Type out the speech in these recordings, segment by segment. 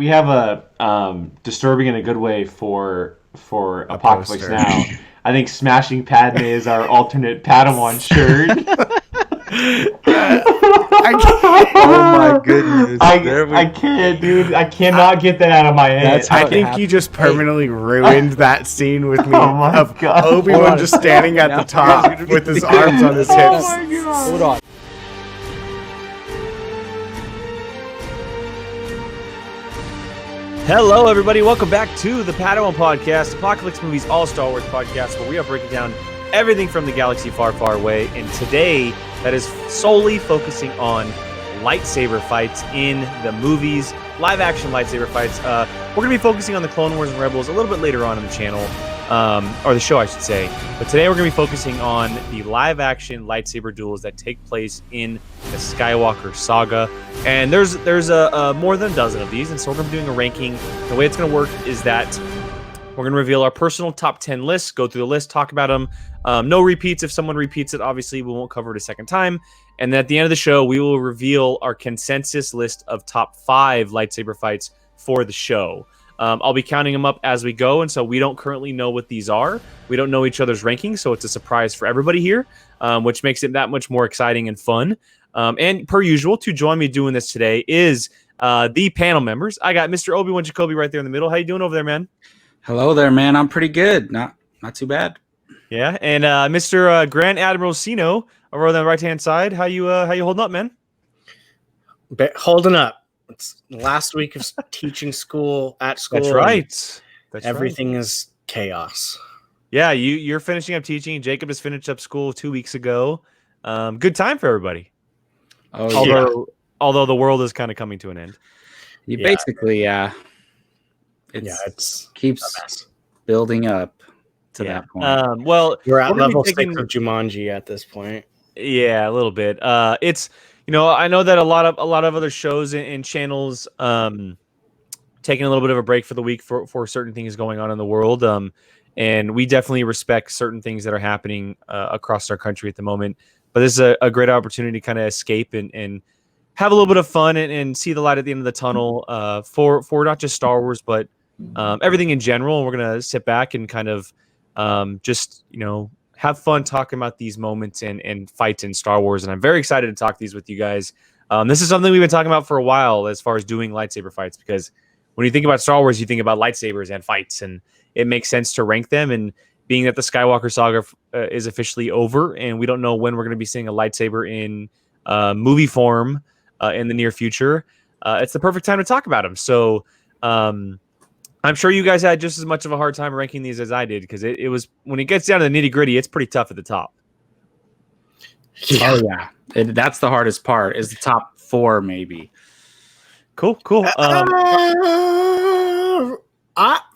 a disturbing in a good way for Apocaflix now. I think smashing Padme is our alternate Padawan shirt. Oh my goodness! I can't, dude. I cannot get that out of my head. I think you just permanently ruined that scene with me Oh my of God. Obi-Wan just standing at the top with his arms on his hips. Oh my God. Hold on. Hello, everybody. Welcome back to the Padawan Podcast, Apocaflix Movies All Star Wars Podcast, where we are breaking down everything from the galaxy far, far away. And today, that is solely focusing on lightsaber fights in the movies, live-action lightsaber fights. We're going to be focusing on the Clone Wars and Rebels a little bit later on in the channel, or the show, I should say. But today, we're going to be focusing on the live-action lightsaber duels that take place in the Skywalker saga. And there's more than a dozen of these, and so we're going to be doing a ranking. The way it's going to work is that we're going to reveal our personal top 10 lists, go through the list, talk about them. No repeats. If someone repeats it, obviously we won't cover it a second time. And then at the end of the show, we will reveal our consensus list of top 5 lightsaber fights for the show. I'll be counting them up as we go, and so we don't currently know what these are. We don't know each other's rankings, so it's a surprise for everybody here, which makes it that much more exciting and fun. And per usual, to join me doing this today is the panel members. I got Mr. Obi-Wan Jacoby right there in the middle. How you doing over there, man? Hello there, man. I'm pretty good. Not too bad. Yeah, and Mr. Grand Admiral Sino over on the right-hand side. How you holding up, man? Holding up. It's the last week of teaching school at school. That's right. Everything is chaos. Yeah, you're finishing up teaching. Jacob has finished up school 2 weeks ago. Good time for everybody. Oh, Although the world is kind of coming to an end. You basically, It's keeps building up to that point. Well, we're at we're gonna be level taking- 6 of Jumanji at this point. Yeah, a little bit. It's I know that a lot of other shows and channels taking a little bit of a break for the week for certain things going on in the world. And we definitely respect certain things that are happening across our country at the moment. But this is a great opportunity to kind of escape and have a little bit of fun and see the light at the end of the tunnel for not just Star Wars, but everything in general. We're going to sit back and kind of just have fun talking about these moments and fights in Star Wars. And I'm very excited to talk these with you guys. This is something we've been talking about for a while as far as doing lightsaber fights, because when you think about Star Wars, you think about lightsabers and fights, and it makes sense to rank them. And being that the Skywalker saga is officially over, and we don't know when we're going to be seeing a lightsaber in movie form in the near future, it's the perfect time to talk about them. So I'm sure you guys had just as much of a hard time ranking these as I did, because it was, when it gets down to the nitty gritty, it's pretty tough at the top. Oh yeah, that's the hardest part. Is the top 4 maybe? Cool.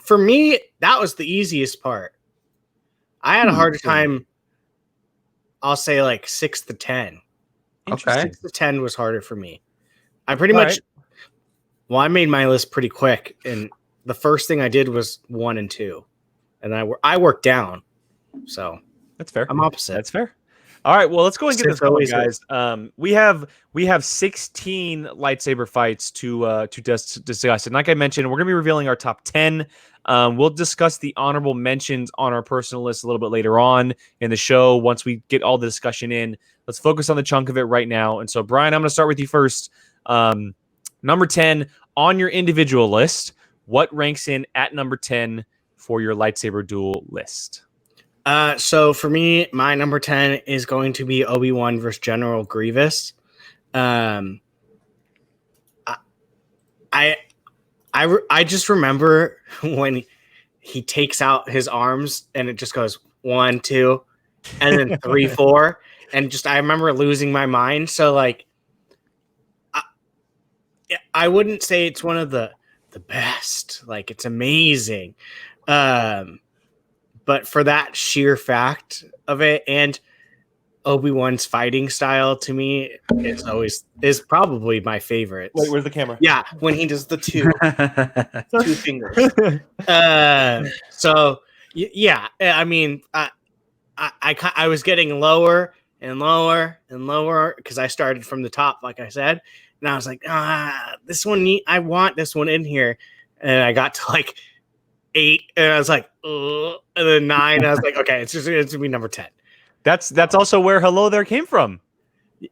For me, that was the easiest part. I had a harder time. I'll say like 6 to 10. Okay, 6 to 10 was harder for me. I pretty much. Right. Well, I made my list pretty quick, and the first thing I did was 1 and 2, and I worked down. So that's fair. I'm opposite. That's fair. All right, well, let's go and get this going, guys. We have 16 lightsaber fights to discuss, and like I mentioned, we're gonna be revealing our top 10. We'll discuss the honorable mentions on our personal list a little bit later on in the show. Once we get all the discussion in, let's focus on the chunk of it right now. And so, Brian, I'm gonna start with you first. Number 10 on your individual list. What ranks in at number 10 for your lightsaber duel list? So for me, my number 10 is going to be Obi-Wan versus General Grievous. I just remember when he takes out his arms and it just goes 1, 2, and then 3, 4, and just I remember losing my mind. So like, I wouldn't say it's one of the best. Like, it's amazing. But for that sheer fact of it, and Obi-Wan's fighting style, to me, is probably my favorite. Wait, where's the camera? Yeah, when he does the two fingers. So yeah, I mean, I was getting lower and lower and lower because I started from the top, like I said, and I was like, this one, I want this one in here. And I got to like 8, and I was like, ugh. And then 9, I was like, okay, it's gonna be number 10. That's also where Hello There came from.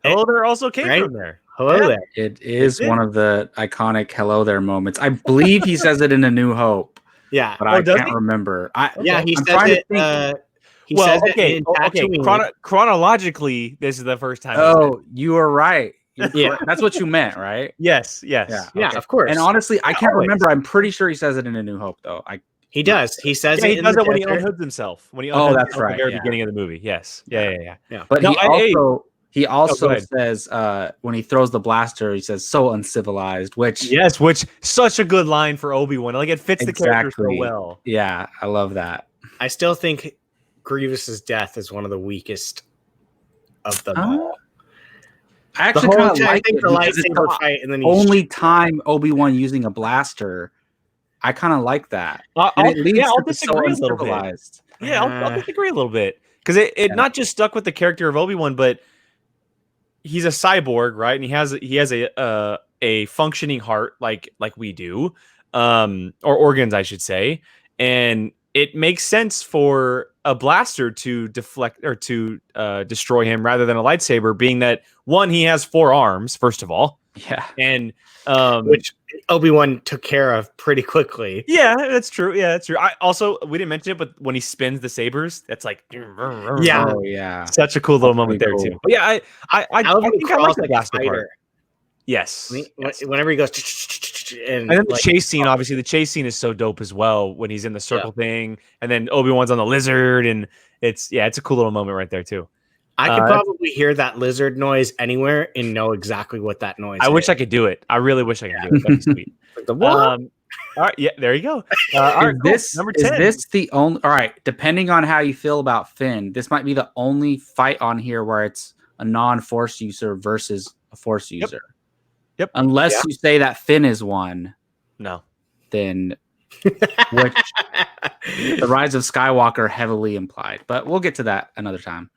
Hello There also came from there. Hello there. It is one of the iconic Hello There moments. I believe he says it in A New Hope, Yeah. but I can't remember. He I'm says trying to it. think. He says it in okay. Tatooine. Chronologically, this is the first time. Oh, you are right. Yeah. That's what you meant, right? Yes. Yeah, Okay. of course. And honestly, I can't always. remember. I'm pretty sure he says it in A New Hope, though. He does. He says Yeah, it. he in does the it when he desert. unhoods himself. When he Oh, unhoods that's himself at right, the very yeah. beginning of the movie. Yes. Yeah. But No, he also go ahead. says when he throws the blaster, he says "so uncivilized," which which such a good line for Obi-Wan. Like it fits the character so Exactly. well. yeah, I love that. I still think Grievous's death is one of the weakest of them all. I The actually whole kind of time, I like think it the because it's lightsaber the fight, and then only time Obi-Wan using a blaster. I kind of like that. And it leads I'll to the so disagree a little bit. uncivilized. Yeah, I'll disagree a little bit because it not just stuck with the character of Obi-Wan, but he's a cyborg, right? And he has a functioning heart like we do, or organs, I should say, and it makes sense for a blaster to deflect or to destroy him rather than a lightsaber, being that one, he has 4 arms, first of all, Yeah. and which Obi-Wan took care of pretty quickly. yeah, that's true. Yeah, that's true. I also, we didn't mention it, but when he spins the sabers, that's like Yeah. Oh yeah. such a cool little That's moment there pretty too. cool. But yeah, I Alvin think I like crawls the like a blaster part. fighter. Yes. Whenever he goes, And then the chase scene, obviously, the chase scene is so dope as well when he's in the circle thing, and then Obi-Wan's on the lizard, and it's a cool little moment right there too. I could probably hear that lizard noise anywhere and know exactly what that noise is. I wish I could do it. I really wish I could do it. That'd be sweet. Like the what? All right, yeah, there you go. All right, cool. Number 10. Is this the only? All right, depending on how you feel about Finn, this might be the only fight on here where it's a non-Force user versus a Force user. Yep. Unless you say that Finn is one, No. then which the Rise of Skywalker heavily implied. But we'll get to that another time.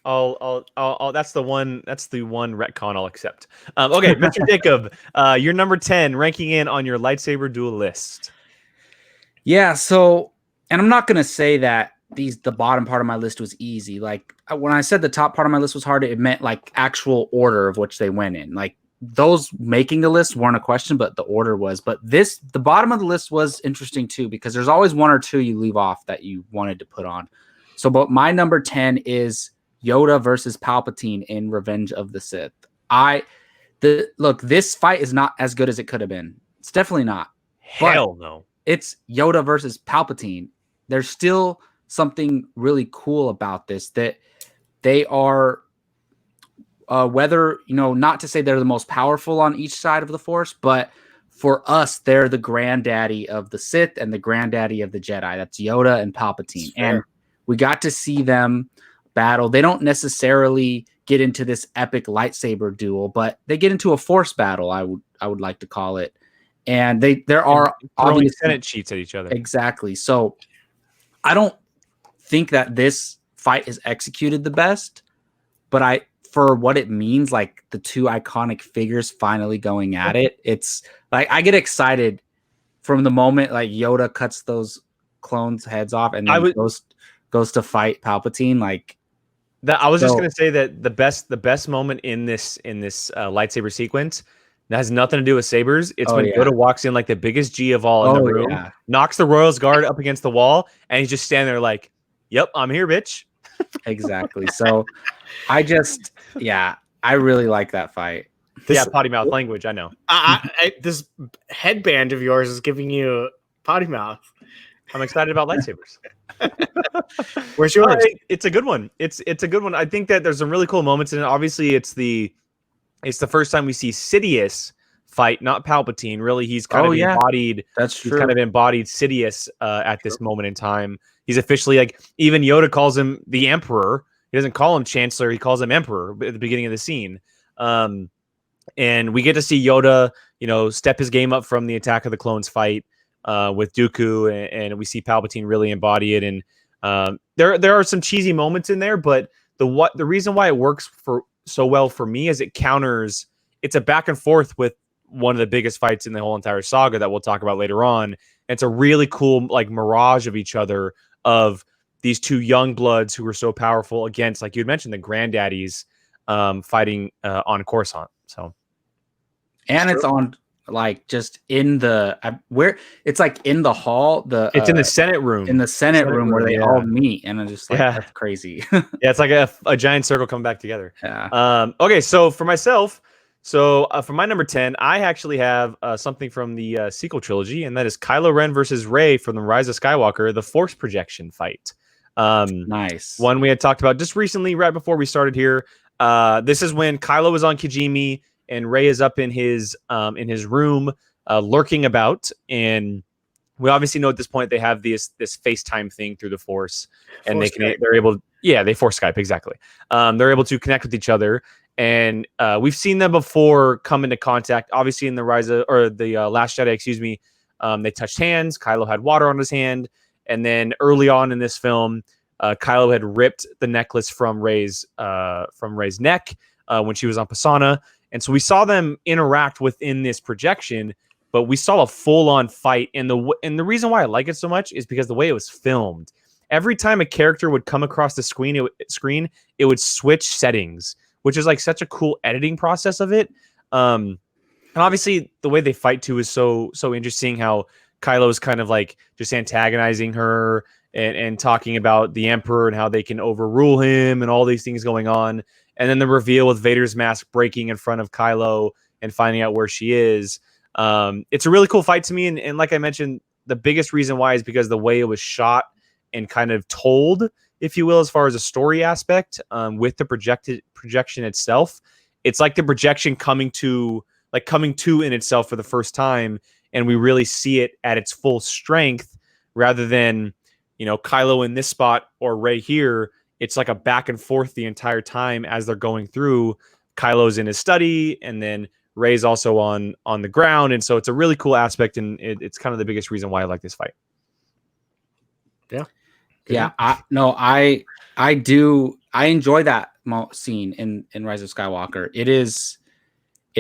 I'll that's the one retcon I'll accept. Okay, Mr. Jacob, you're number 10, ranking in on your lightsaber duel list. Yeah, so, and I'm not gonna say that the bottom part of my list was easy. Like when I said the top part of my list was hard, it meant like actual order of which they went in. Like those making the list weren't a question, but the order was. But the bottom of the list was interesting too, because there's always one or two you leave off that you wanted to put on. So, but my number 10 is Yoda versus Palpatine in Revenge of the Sith. Look, this fight is not as good as it could have been. It's definitely not. Hell no. It's Yoda versus Palpatine. There's still something really cool about this, that they are, whether, not to say they're the most powerful on each side of the Force, but for us, they're the granddaddy of the Sith and the granddaddy of the Jedi. That's Yoda and Palpatine. Sure. And we got to see them battle. They don't necessarily get into this epic lightsaber duel, but they get into a Force battle, I would like to call it. And there are throwing obviously Senate sheets at each other. Exactly. So I don't think that this fight is executed the best, but for what it means, like the two iconic figures finally going at it, it's like I get excited from the moment like Yoda cuts those clones' heads off and then goes to fight Palpatine. Like that, I was just gonna say that the best moment in this lightsaber sequence that has nothing to do with sabers. It's when Yoda walks in like the biggest G of all in the room, knocks the Royals guard up against the wall, and he's just standing there like, "Yep, I'm here, bitch." Exactly. So I really like that fight. Potty mouth language. I know. This headband of yours is giving you potty mouth. I'm excited about lightsabers. Where's yours? It's a good one. It's a good one. I think that there's some really cool moments in it. Obviously, it's the first time we see Sidious fight, not Palpatine. Really, he's kind of embodied. That's true. He's kind of embodied Sidious at this moment in time. He's officially, like, even Yoda calls him the Emperor. He doesn't call him Chancellor. He calls him Emperor at the beginning of the scene. And we get to see Yoda, step his game up from the Attack of the Clones fight with Dooku, and we see Palpatine really embody it. And there are some cheesy moments in there, but the reason why it works so well for me is it counters it's a back and forth with one of the biggest fights in the whole entire saga that we'll talk about later on. And it's a really cool like mirage of each other, of these two young bloods who were so powerful against, like you had mentioned, the granddaddies fighting on Coruscant. So, and it's on like just in the where it's like in the hall. It's in the Senate room. In the Senate room where they all meet, and I'm just like, that's crazy. Yeah, it's like a giant circle coming back together. Yeah. Okay, so for myself, for my number 10, I actually have something from the sequel trilogy, and that is Kylo Ren versus Rey from the Rise of Skywalker, the Force projection fight. Nice. One we had talked about just recently, right before we started here. This is when Kylo is on Kijimi and Rey is up in his room, lurking about, and we obviously know at this point they have this FaceTime thing through the Force, and they're able, they Force Skype, exactly. They're able to connect with each other, and we've seen them before come into contact. Obviously, in the Last Jedi, excuse me, they touched hands. Kylo had water on his hand, and then early on in this film, Kylo had ripped the necklace from Rey's neck when she was on Pasana. And so we saw them interact within this projection, but we saw a full-on fight. And the reason why I like it so much is because the way it was filmed. Every time a character would come across the screen, it would switch settings, which is like such a cool editing process of it. And obviously, the way they fight too is so interesting. How Kylo is kind of like just antagonizing her and talking about the Emperor and how they can overrule him and all these things going on. And then the reveal with Vader's mask breaking in front of Kylo and finding out where she is. It's a really cool fight to me. And like I mentioned, the biggest reason why is because the way it was shot and kind of told, if you will, as far as a story aspect, with the projection itself. It's like the projection coming to in itself for the first time. And we really see it at its full strength rather than, Kylo in this spot or Rey here. It's like a back and forth the entire time as they're going through. Kylo's in his study, and then Rey's also on the ground. And so it's a really cool aspect, and it's kind of the biggest reason why I like this fight. Yeah. Yeah. I enjoy that scene in Rise of Skywalker. It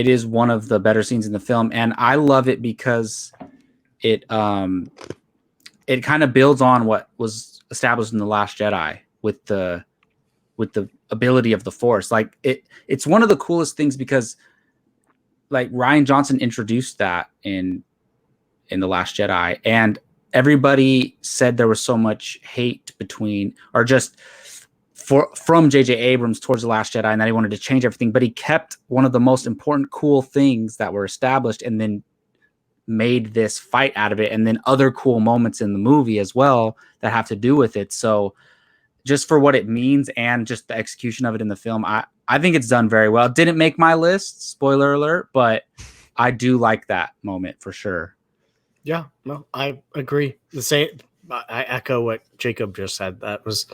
is one of the better scenes in the film, and I love it because it kind of builds on what was established in The Last Jedi with the ability of the Force. Like it's one of the coolest things because like Rian Johnson introduced that in The Last Jedi, and everybody said there was so much hate from J.J. Abrams towards The Last Jedi, and that he wanted to change everything, but he kept one of the most important cool things that were established and then made this fight out of it, and then other cool moments in the movie as well that have to do with it. So just for what it means and just the execution of it in the film, I think it's done very well. It didn't make my list, spoiler alert, but I do like that moment for sure. Yeah, no, I agree. The same. I echo what Jacob just said. That was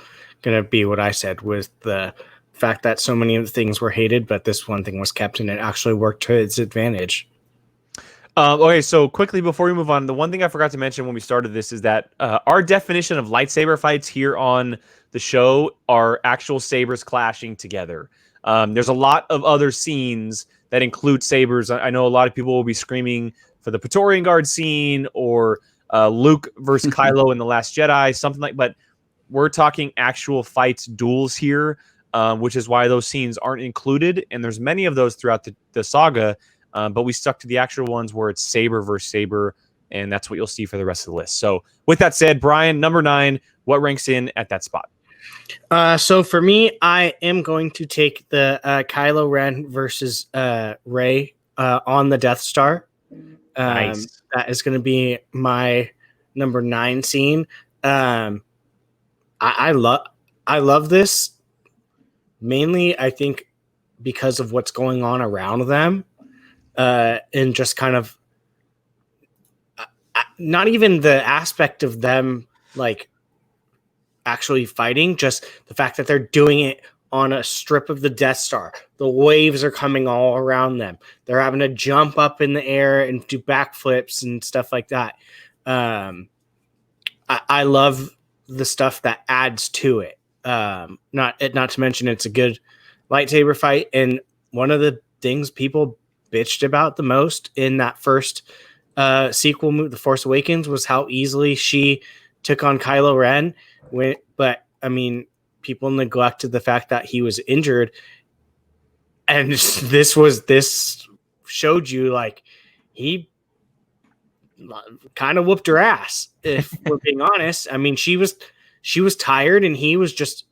going to be what I said, with the fact that so many of the things were hated, but this one thing was kept and it actually worked to its advantage. Okay, so quickly before we move on, the one thing I forgot to mention when we started this is that our definition of lightsaber fights here on the show are actual sabers clashing together. There's a lot of other scenes that include sabers. I know a lot of people will be screaming for the Praetorian Guard scene or Luke versus Kylo in The Last Jedi, something like. But we're talking actual fights, duels here, which is why those scenes aren't included. And there's many of those throughout the saga. But we stuck to the actual ones where it's saber versus saber, and that's what you'll see for the rest of the list. So with that said, Brian, number 9, what ranks in at that spot? So for me, I am going to take the Kylo Ren versus Rey on the Death Star. Nice. That is going to be my number 9 scene. I love this mainly, I think, because of what's going on around them. And just kind of not even the aspect of them like actually fighting, just the fact that they're doing it on a strip of the Death Star. The waves are coming all around them. They're having to jump up in the air and do backflips and stuff like that. I love the stuff that adds to it. Not to mention it's a good lightsaber fight, and one of the things people bitched about the most in that first sequel movie, The Force Awakens, was how easily she took on Kylo Ren. But I mean, people neglected the fact that he was injured, and this showed you like he kind of whooped her ass. If we're being honest, I mean, she was tired, and he was just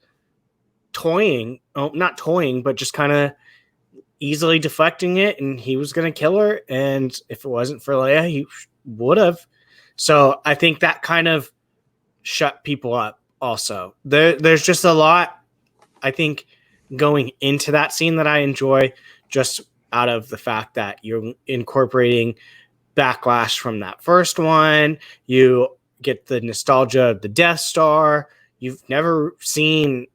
toying. Oh, not toying, but just kind of easily deflecting it, and he was going to kill her. And if it wasn't for Leia, he would have. So I think that kind of shut people up. Also, there's just a lot, I think, going into that scene that I enjoy, just out of the fact that you're incorporating backlash from that first one. You get the nostalgia of the Death Star. You've never seen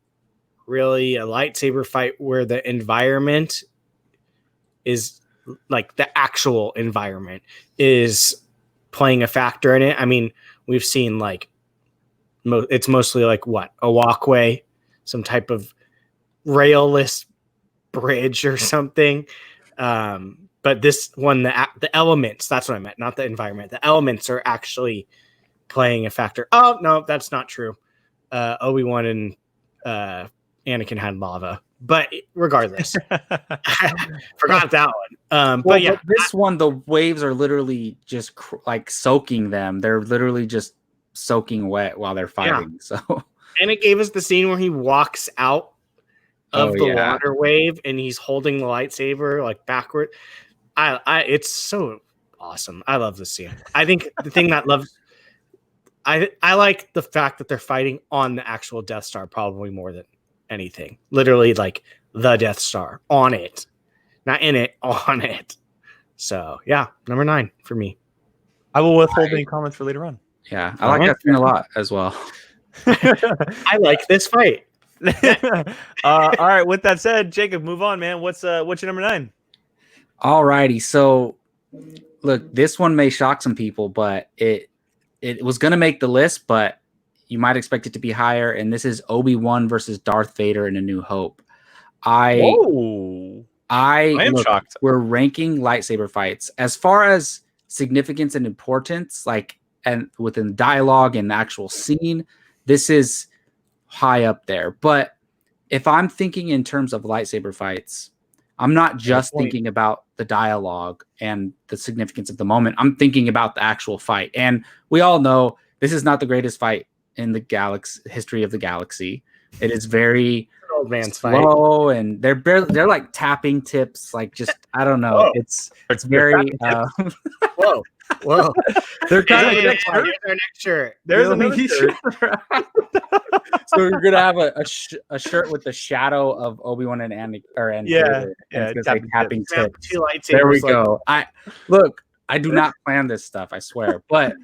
really a lightsaber fight where the environment is like the actual environment is playing a factor in it. I mean, we've seen like it's mostly like what, a walkway, some type of railless bridge or something. But this one, the elements, that's what I meant, not the environment. The elements are actually playing a factor. Oh, no, that's not true. Obi-Wan and Anakin had lava. But regardless, forgot that one. But yeah, this one, the waves are literally just like soaking them. They're literally just soaking wet while they're fighting. Yeah. So, and it gave us the scene where he walks out of the water wave and he's holding the lightsaber like backward. It's so awesome. I love this scene. I think the thing that I like the fact that they're fighting on the actual Death Star probably more than anything. Literally like the Death Star on it, not in it, on it. So yeah, number 9 for me. I will withhold any comments for later on. Yeah, I like that scene a lot as well. I like this fight. All right. With that said, Jacob, move on, man. What's your number 9? All righty. So, look, this one may shock some people, but it was going to make the list, but you might expect it to be higher. And this is Obi-Wan versus Darth Vader in A New Hope. I am shocked. We're ranking lightsaber fights as far as significance and importance, like, and within dialogue and the actual scene. This is high up there. But if I'm thinking in terms of lightsaber fights, I'm not just thinking about the dialogue and the significance of the moment. I'm thinking about the actual fight. And we all know this is not the greatest fight in the history of the galaxy. It is very old man's slow, fight. and they're like tapping tips, like just I don't know. Whoa. It's very whoa. They're kind of their next shirt. There's another shirt. So we're gonna have a shirt with the shadow of Obi-Wan and Anakin. Yeah. Tapping tips. 2 lightsabers. There we go. I do not plan this stuff, I swear. But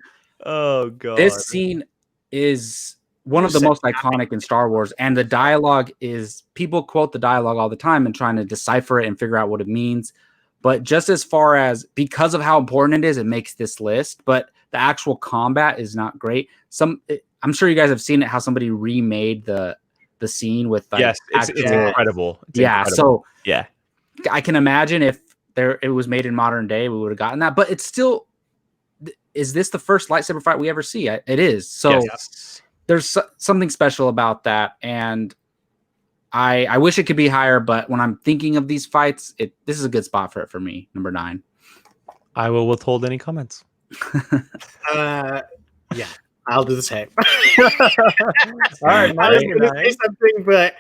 oh god, this scene is one of the most iconic in Star Wars, and the dialogue is, people quote the dialogue all the time and trying to decipher it and figure out what it means. But just as far as, because of how important it is, it makes this list. But the actual combat is not great. I'm sure you guys have seen it, how somebody remade the scene with like, yes, it's incredible. It's incredible. So yeah, I can imagine if it was made in modern day, we would have gotten that. But it's still, is this the first lightsaber fight we ever see? It is. So there's something special about that, and I wish it could be higher, but when I'm thinking of these fights, this is a good spot for it for me. Number 9. I will withhold any comments. Yeah, I'll do the same. All right, I was going to say something, but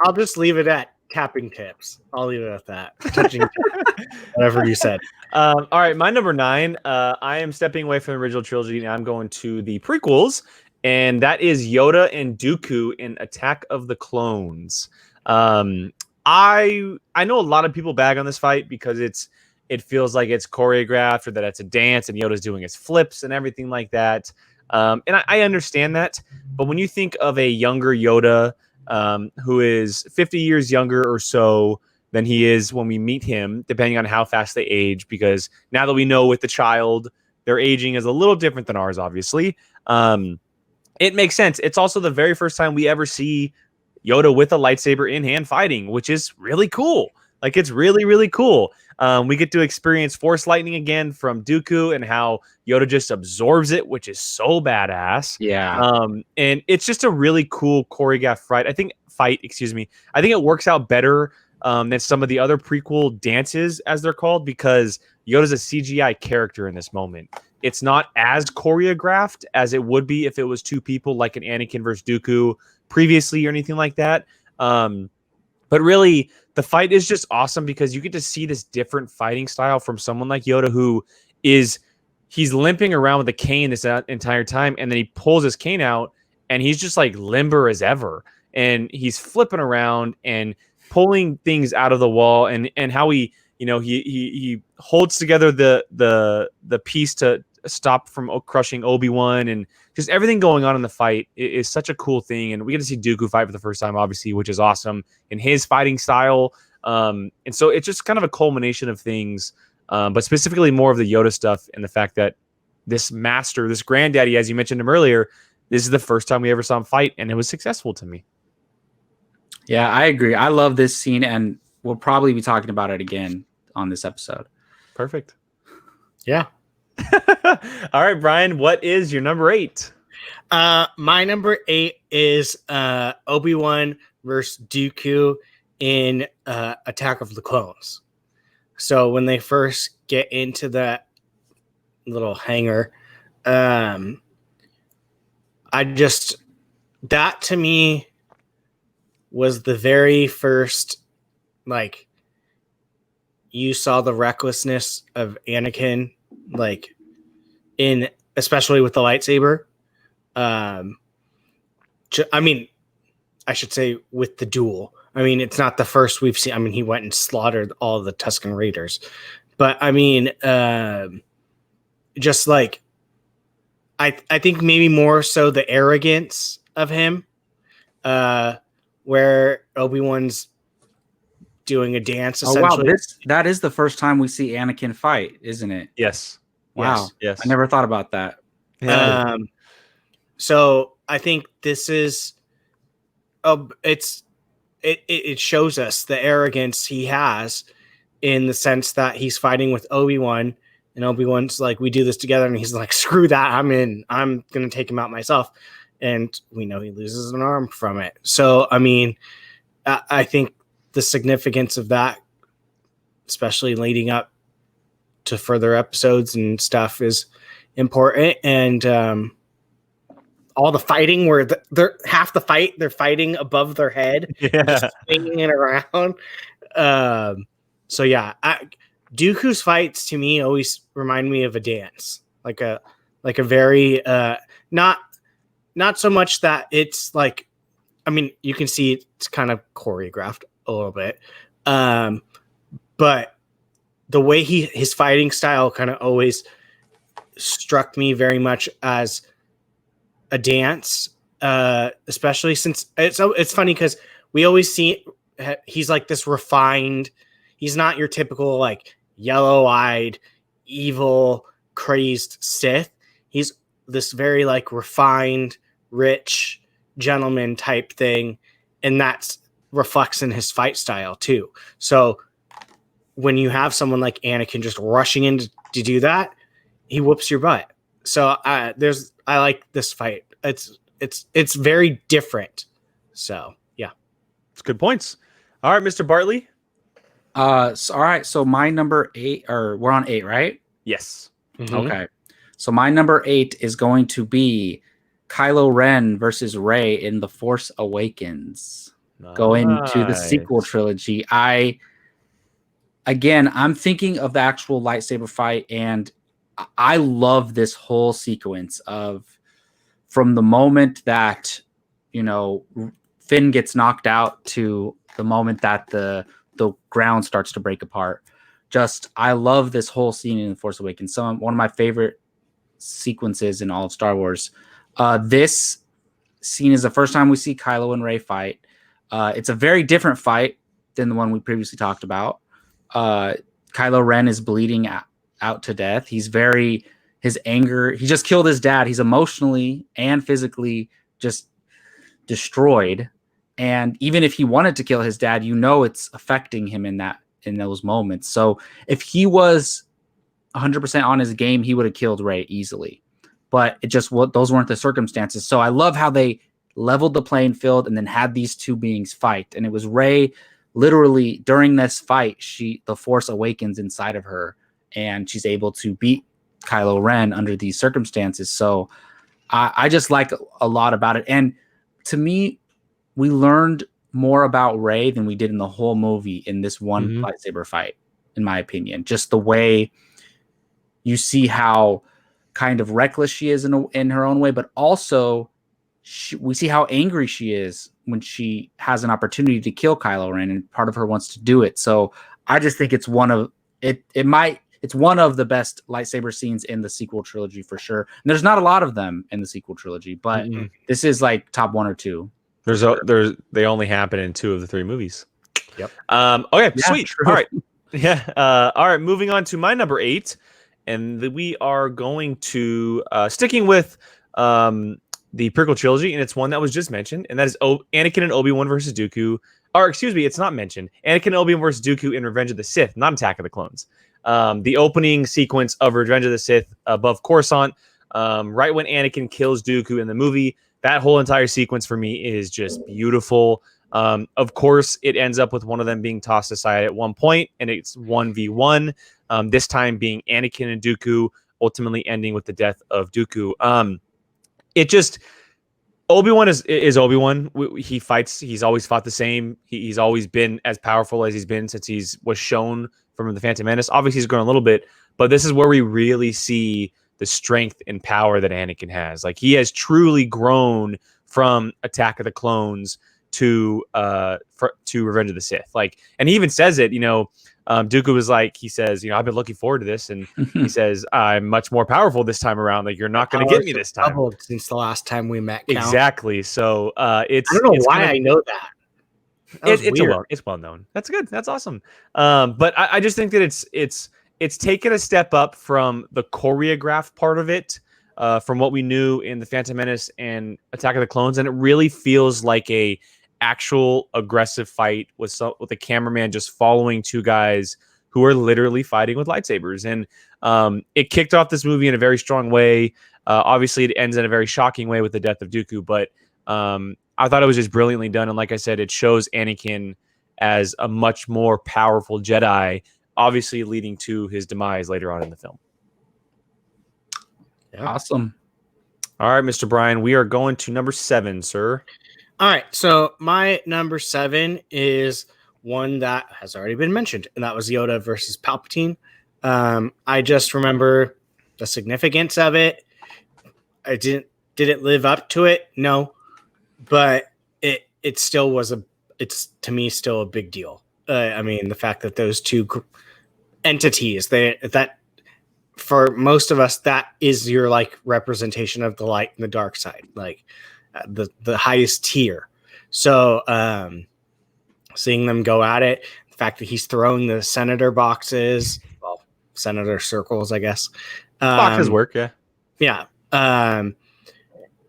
I'll just leave it at tapping tips. I'll leave it at that. Touching tips, whatever you said. All right, my number 9. I am stepping away from the original trilogy, and I'm going to the prequels. And that is Yoda and Dooku in Attack of the Clones. I know a lot of people bag on this fight because it feels like it's choreographed, or that it's a dance and Yoda's doing his flips and everything like that. And I understand that. But when you think of a younger Yoda who is 50 years younger or so than he is when we meet him, depending on how fast they age, because now that we know with the child, their aging is a little different than ours, obviously. It makes sense. It's also the very first time we ever see Yoda with a lightsaber in hand fighting, which is really cool. Like, it's really, really cool. We get to experience Force lightning again from Dooku and how Yoda just absorbs it, which is so badass. Yeah. And it's just a really cool choreographed fight. I think it works out better than some of the other prequel dances, as they're called, because Yoda's a CGI character in this moment. It's not as choreographed as it would be if it was two people, like an Anakin versus Dooku previously or anything like that. But really, the fight is just awesome because you get to see this different fighting style from someone like Yoda, he's limping around with a cane this entire time, and then he pulls his cane out, and he's just like limber as ever, and he's flipping around and pulling things out of the wall, and how he holds together the piece to stop from crushing Obi-Wan, and just everything going on in the fight is such a cool thing. And we get to see Dooku fight for the first time, obviously, which is awesome in his fighting style. And so it's just kind of a culmination of things, but specifically more of the Yoda stuff and the fact that this master, this granddaddy, as you mentioned him earlier, this is the first time we ever saw him fight, and it was successful to me. Yeah, I agree. I love this scene, and we'll probably be talking about it again on this episode. Perfect. Yeah. All right, Brian, what is your number 8? My number 8 is Obi-Wan versus Dooku in Attack of the Clones. So when they first get into that little hangar, that to me was the very first, like, you saw the recklessness of Anakin, like, especially with the lightsaber. I mean, I should say with the duel. I mean, it's not the first we've seen. I mean, he went and slaughtered all the Tusken Raiders. But, I mean, just like, I think maybe more so the arrogance of him, where Obi-Wan's doing a dance, essentially. Oh, wow. That is the first time we see Anakin fight, isn't it? Yes. Wow. Yes. I never thought about that. Yeah. So I think this is, it shows us the arrogance he has in the sense that he's fighting with Obi-Wan, and Obi-Wan's like, we do this together, and he's like, screw that, I'm in. I'm going to take him out myself. And we know he loses an arm from it. So, I mean, I think the significance of that, especially leading up to further episodes and stuff, is important. And all the fighting where they're half the fight, they're fighting above their head, just swinging it around. So yeah, Dooku's fights to me always remind me of a dance, like a very not so much that it's like, I mean, you can see it's kind of choreographed a little bit, but the way his fighting style kind of always struck me very much as a dance, especially since it's funny because we always see he's like this refined. He's not your typical like yellow-eyed, evil, crazed Sith. He's this very like refined, rich gentleman type thing, and that reflects in his fight style too. So when you have someone like Anakin just rushing in to do that, he whoops your butt. So I like this fight. It's very different. So yeah, it's good points. All right, Mr. Bartley. All right. So my number 8, or we're on 8, right? Yes. Mm-hmm. Okay. So my number 8 is going to be Kylo Ren versus Rey in The Force Awakens. Nice. Going to the sequel trilogy. I'm thinking of the actual lightsaber fight, and I love this whole sequence from the moment that, Finn gets knocked out to the moment that the ground starts to break apart. I love this whole scene in The Force Awakens. One of my favorite sequences in all of Star Wars. This scene is the first time we see Kylo and Rey fight. It's a very different fight than the one we previously talked about. Kylo Ren is bleeding out to death. His anger, he just killed his dad. He's emotionally and physically just destroyed. And even if he wanted to kill his dad, it's affecting him in that in those moments. So if he was 100% on his game, he would have killed Rey easily. But those weren't the circumstances. So I love how they leveled the playing field and then had these two beings fight. And it was Rey, literally during this fight, the Force awakens inside of her, and she's able to beat Kylo Ren under these circumstances. So I just like a lot about it. And to me, we learned more about Rey than we did in the whole movie in this one lightsaber fight, in my opinion. Just the way you see how kind of reckless she is in her own way, but also we see how angry she is when she has an opportunity to kill Kylo Ren, and part of her wants to do it. So I just think it's one of the best lightsaber scenes in the sequel trilogy for sure. And there's not a lot of them in the sequel trilogy, but this is like top 1 or 2. They only happen in 2 of the 3 movies. Yep. Okay, Yeah, sweet. true. All right. Yeah. All right. Moving on to my number 8, and we are going to sticking with the prequel trilogy, and it's one that was just mentioned, and that is Anakin and Obi-Wan versus Dooku. Or excuse me, it's not mentioned. Anakin and Obi-Wan versus Dooku in Revenge of the Sith, not Attack of the Clones. The opening sequence of Revenge of the Sith above Coruscant, right when Anakin kills Dooku in the movie. That whole entire sequence for me is just beautiful. Of course, it ends up with one of them being tossed aside at one point, and it's 1v1. This time being Anakin and Dooku, ultimately ending with the death of Dooku. It just Obi-Wan is Obi-Wan. He fights. He's always fought the same. He's always been as powerful as he's been since was shown from the Phantom Menace. Obviously, he's grown a little bit, but this is where we really see the strength and power that Anakin has. Like, he has truly grown from Attack of the Clones to Revenge of the Sith. Like, and he even says it. Dooku was like, he says, I've been looking forward to this, and he says, I'm much more powerful this time around. Like, you're not going to get me this time. Doubled since the last time we met. Count. Exactly. So I don't know why I know that. It's well known. That's good. That's awesome. But I just think that it's taken a step up from the choreographed part of it, from what we knew in the Phantom Menace and Attack of the Clones, and it really feels like a actual aggressive fight with a cameraman just following 2 guys who are literally fighting with lightsabers. And it kicked off this movie in a very strong way. Obviously, it ends in a very shocking way with the death of Dooku, but I thought it was just brilliantly done. And like I said, it shows Anakin as a much more powerful Jedi, obviously leading to his demise later on in the film. Yeah. Awesome. All right, Mr. Brian, we are going to number 7, sir. All right, so my number 7 is one that has already been mentioned, and that was Yoda versus Palpatine. I just remember the significance of it. Did it live up to it? No, but it still was it's to me still a big deal. I mean, the fact that those two entities, that for most of us, that is your like representation of the light and the dark side, like the highest tier. So seeing them go at it, the fact that he's throwing the senator boxes, well, senator circles, I guess. Boxes work, yeah. Yeah.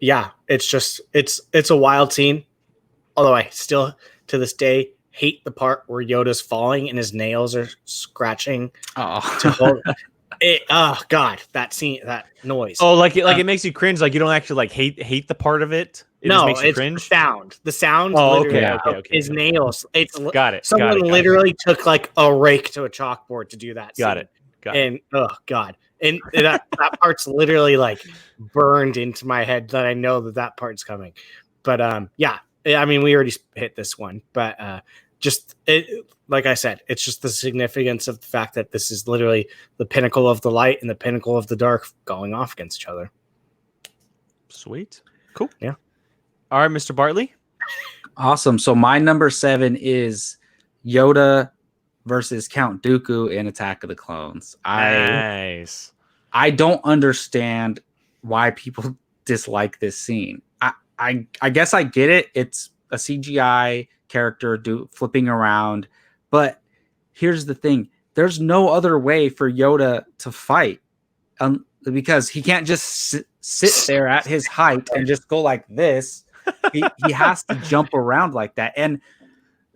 Yeah, it's just it's a wild scene. Although I still to this day hate the part where Yoda's falling and his nails are scratching to hold it. Oh God, that scene, that noise. Oh, it makes you cringe. Like, you don't actually like hate the part of it. It just makes you cringe. The sound. Oh, okay. His nails. It's got it. Someone literally took like a rake to a chalkboard to do that. Got it. And oh God, and that part's literally like burned into my head that I know that part's coming. But yeah, I mean, we already hit this one, but just like I said, it's just the significance of the fact that this is literally the pinnacle of the light and the pinnacle of the dark going off against each other. Sweet. Cool. Yeah. All right, Mr. Bartley. Awesome. So my number 7 is Yoda versus Count Dooku in Attack of the Clones. Nice. I don't understand why people dislike this scene. I guess I get it. It's a CGI character flipping around, but here's the thing: there's no other way for Yoda to fight, because he can't just sit there at his height and just go like this. He has to jump around like that. And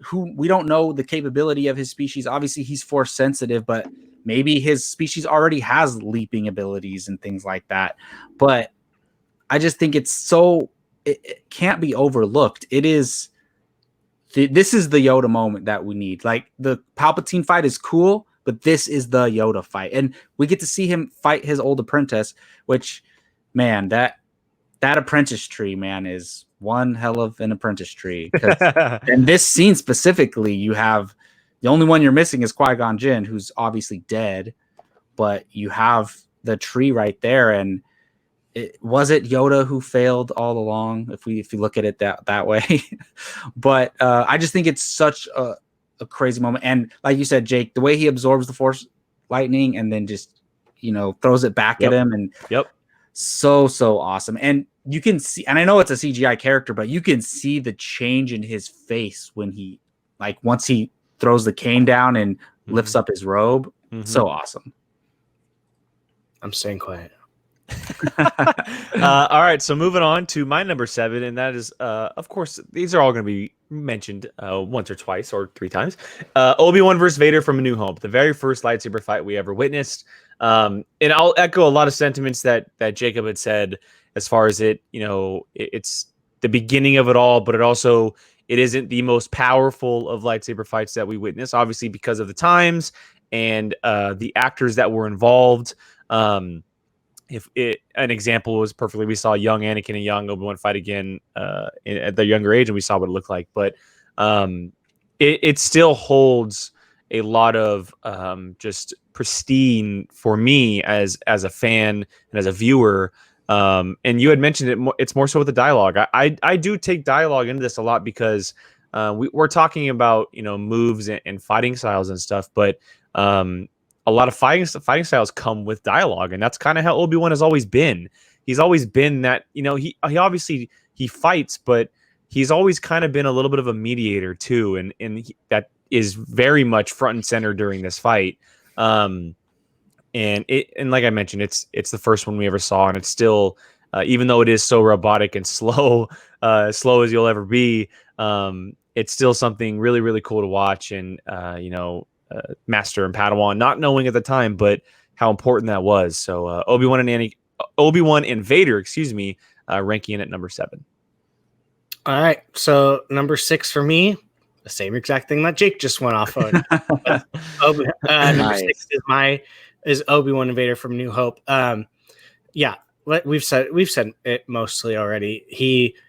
who we don't know the capability of his species. Obviously, he's force sensitive, but maybe his species already has leaping abilities and things like that. But I just think it can't be overlooked. This is the Yoda moment that we need. Like, the Palpatine fight is cool, but this is the Yoda fight. And we get to see him fight his old apprentice, which, man, that apprentice tree, man, is one hell of an apprentice tree. In this scene specifically, you have the only one you're missing is Qui-Gon Jinn, who's obviously dead, but you have the tree right there. And was it Yoda who failed all along? If you look at it that way, but I just think it's such a crazy moment. And like you said, Jake, the way he absorbs the Force lightning and then just throws it back at him, and so awesome. And you can see, and I know it's a CGI character, but you can see the change in his face when he, like, once he throws the cane down and lifts up his robe. So awesome. I'm staying quiet. All right, so moving on to my number 7, and that is, of course, these are all going to be mentioned once or twice or 3 times. Obi-Wan versus Vader from A New Hope, the very first lightsaber fight we ever witnessed. And I'll echo a lot of sentiments that Jacob had said as far as it's the beginning of it all, but it isn't the most powerful of lightsaber fights that we witness, obviously because of the times and the actors that were involved. An example was perfectly, we saw young Anakin and young Obi-Wan fight again at their younger age, and we saw what it looked like. But it still holds a lot of just pristine for me as a fan and as a viewer. And you had mentioned it. It's more so with the dialogue. I do take dialogue into this a lot because we're talking about moves and fighting styles and stuff, but a lot of fighting styles come with dialogue, and that's kind of how Obi-Wan has always been. He's always been that, he obviously he fights, but he's always kind of been a little bit of a mediator too, and that is very much front and center during this fight. And like I mentioned, it's the first one we ever saw, and it's still, even though it is so robotic and slow as you'll ever be, it's still something really, really cool to watch. And Master and Padawan, not knowing at the time, but how important that was. So Obi-Wan and Vader, ranking in at number 7. All right, so number 6 for me, the same exact thing that Jake just went off on. Number 6 is Obi-Wan Invader from New Hope. We've said it mostly already.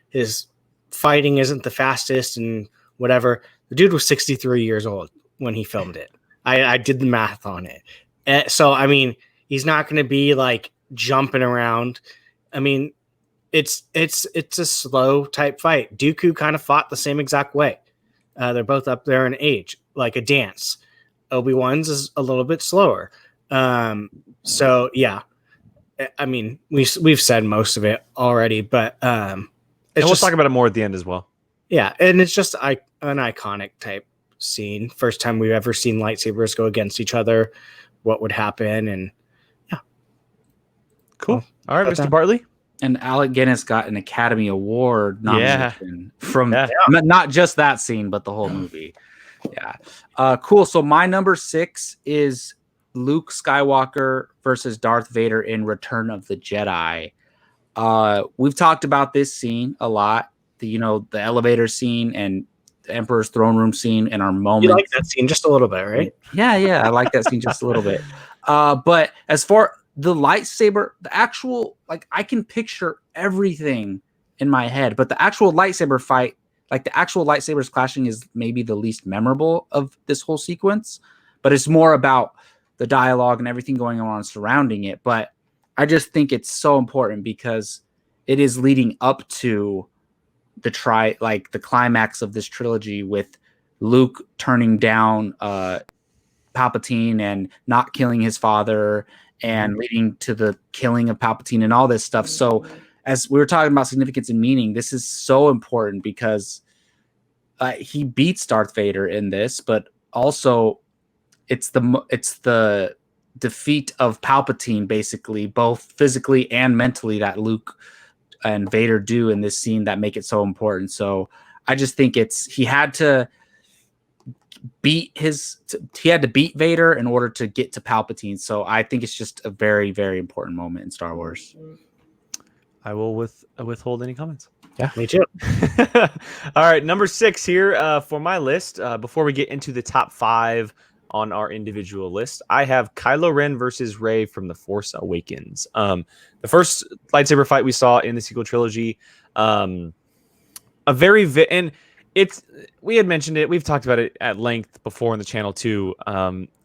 His fighting isn't the fastest and whatever. The dude was 63 years old when he filmed it. I did the math on it. So, I mean, he's not going to be like jumping around. I mean, it's a slow type fight. Dooku kind of fought the same exact way. They're both up there in age, like a dance. Obi-Wan's is a little bit slower. So yeah, I mean, we've said most of it already, but and we'll talk about it more at the end as well. Yeah, and it's just an iconic type scene. First time we've ever seen lightsabers go against each other. What would happen? And yeah, cool. All right, Mr. Bartley. And Alec Guinness got an Academy Award nomination from not just that scene, but the whole movie. Yeah, cool. So my number 6 is Luke Skywalker versus Darth Vader in Return of the Jedi. We've talked about this scene a lot. The elevator scene and the Emperor's throne room scene and our moment. You like that scene just a little bit, right? Yeah, I like that scene just a little bit. But as far the lightsaber, the actual, like, I can picture everything in my head, but the actual lightsaber fight, like the actual lightsabers clashing, is maybe the least memorable of this whole sequence. But it's more about the dialogue and everything going on surrounding it. But I just think it's so important because it is leading up to the climax of this trilogy with Luke turning down Palpatine and not killing his father and leading to the killing of Palpatine and all this stuff. So as we were talking about significance and meaning, this is so important because he beats Darth Vader in this, but also it's the defeat of Palpatine, basically, both physically and mentally, that Luke and Vader do in this scene that make it so important. So I just think he had to he had to beat Vader in order to get to Palpatine. So I think it's just a very, very important moment in Star Wars. I will withhold any comments. Yeah, me too. All right, number 6 here for my list. Before we get into the top 5 on our individual list, I have Kylo Ren versus Rey from The Force Awakens. The first lightsaber fight we saw in the sequel trilogy. And we had mentioned it. We've talked about it at length before on the channel too.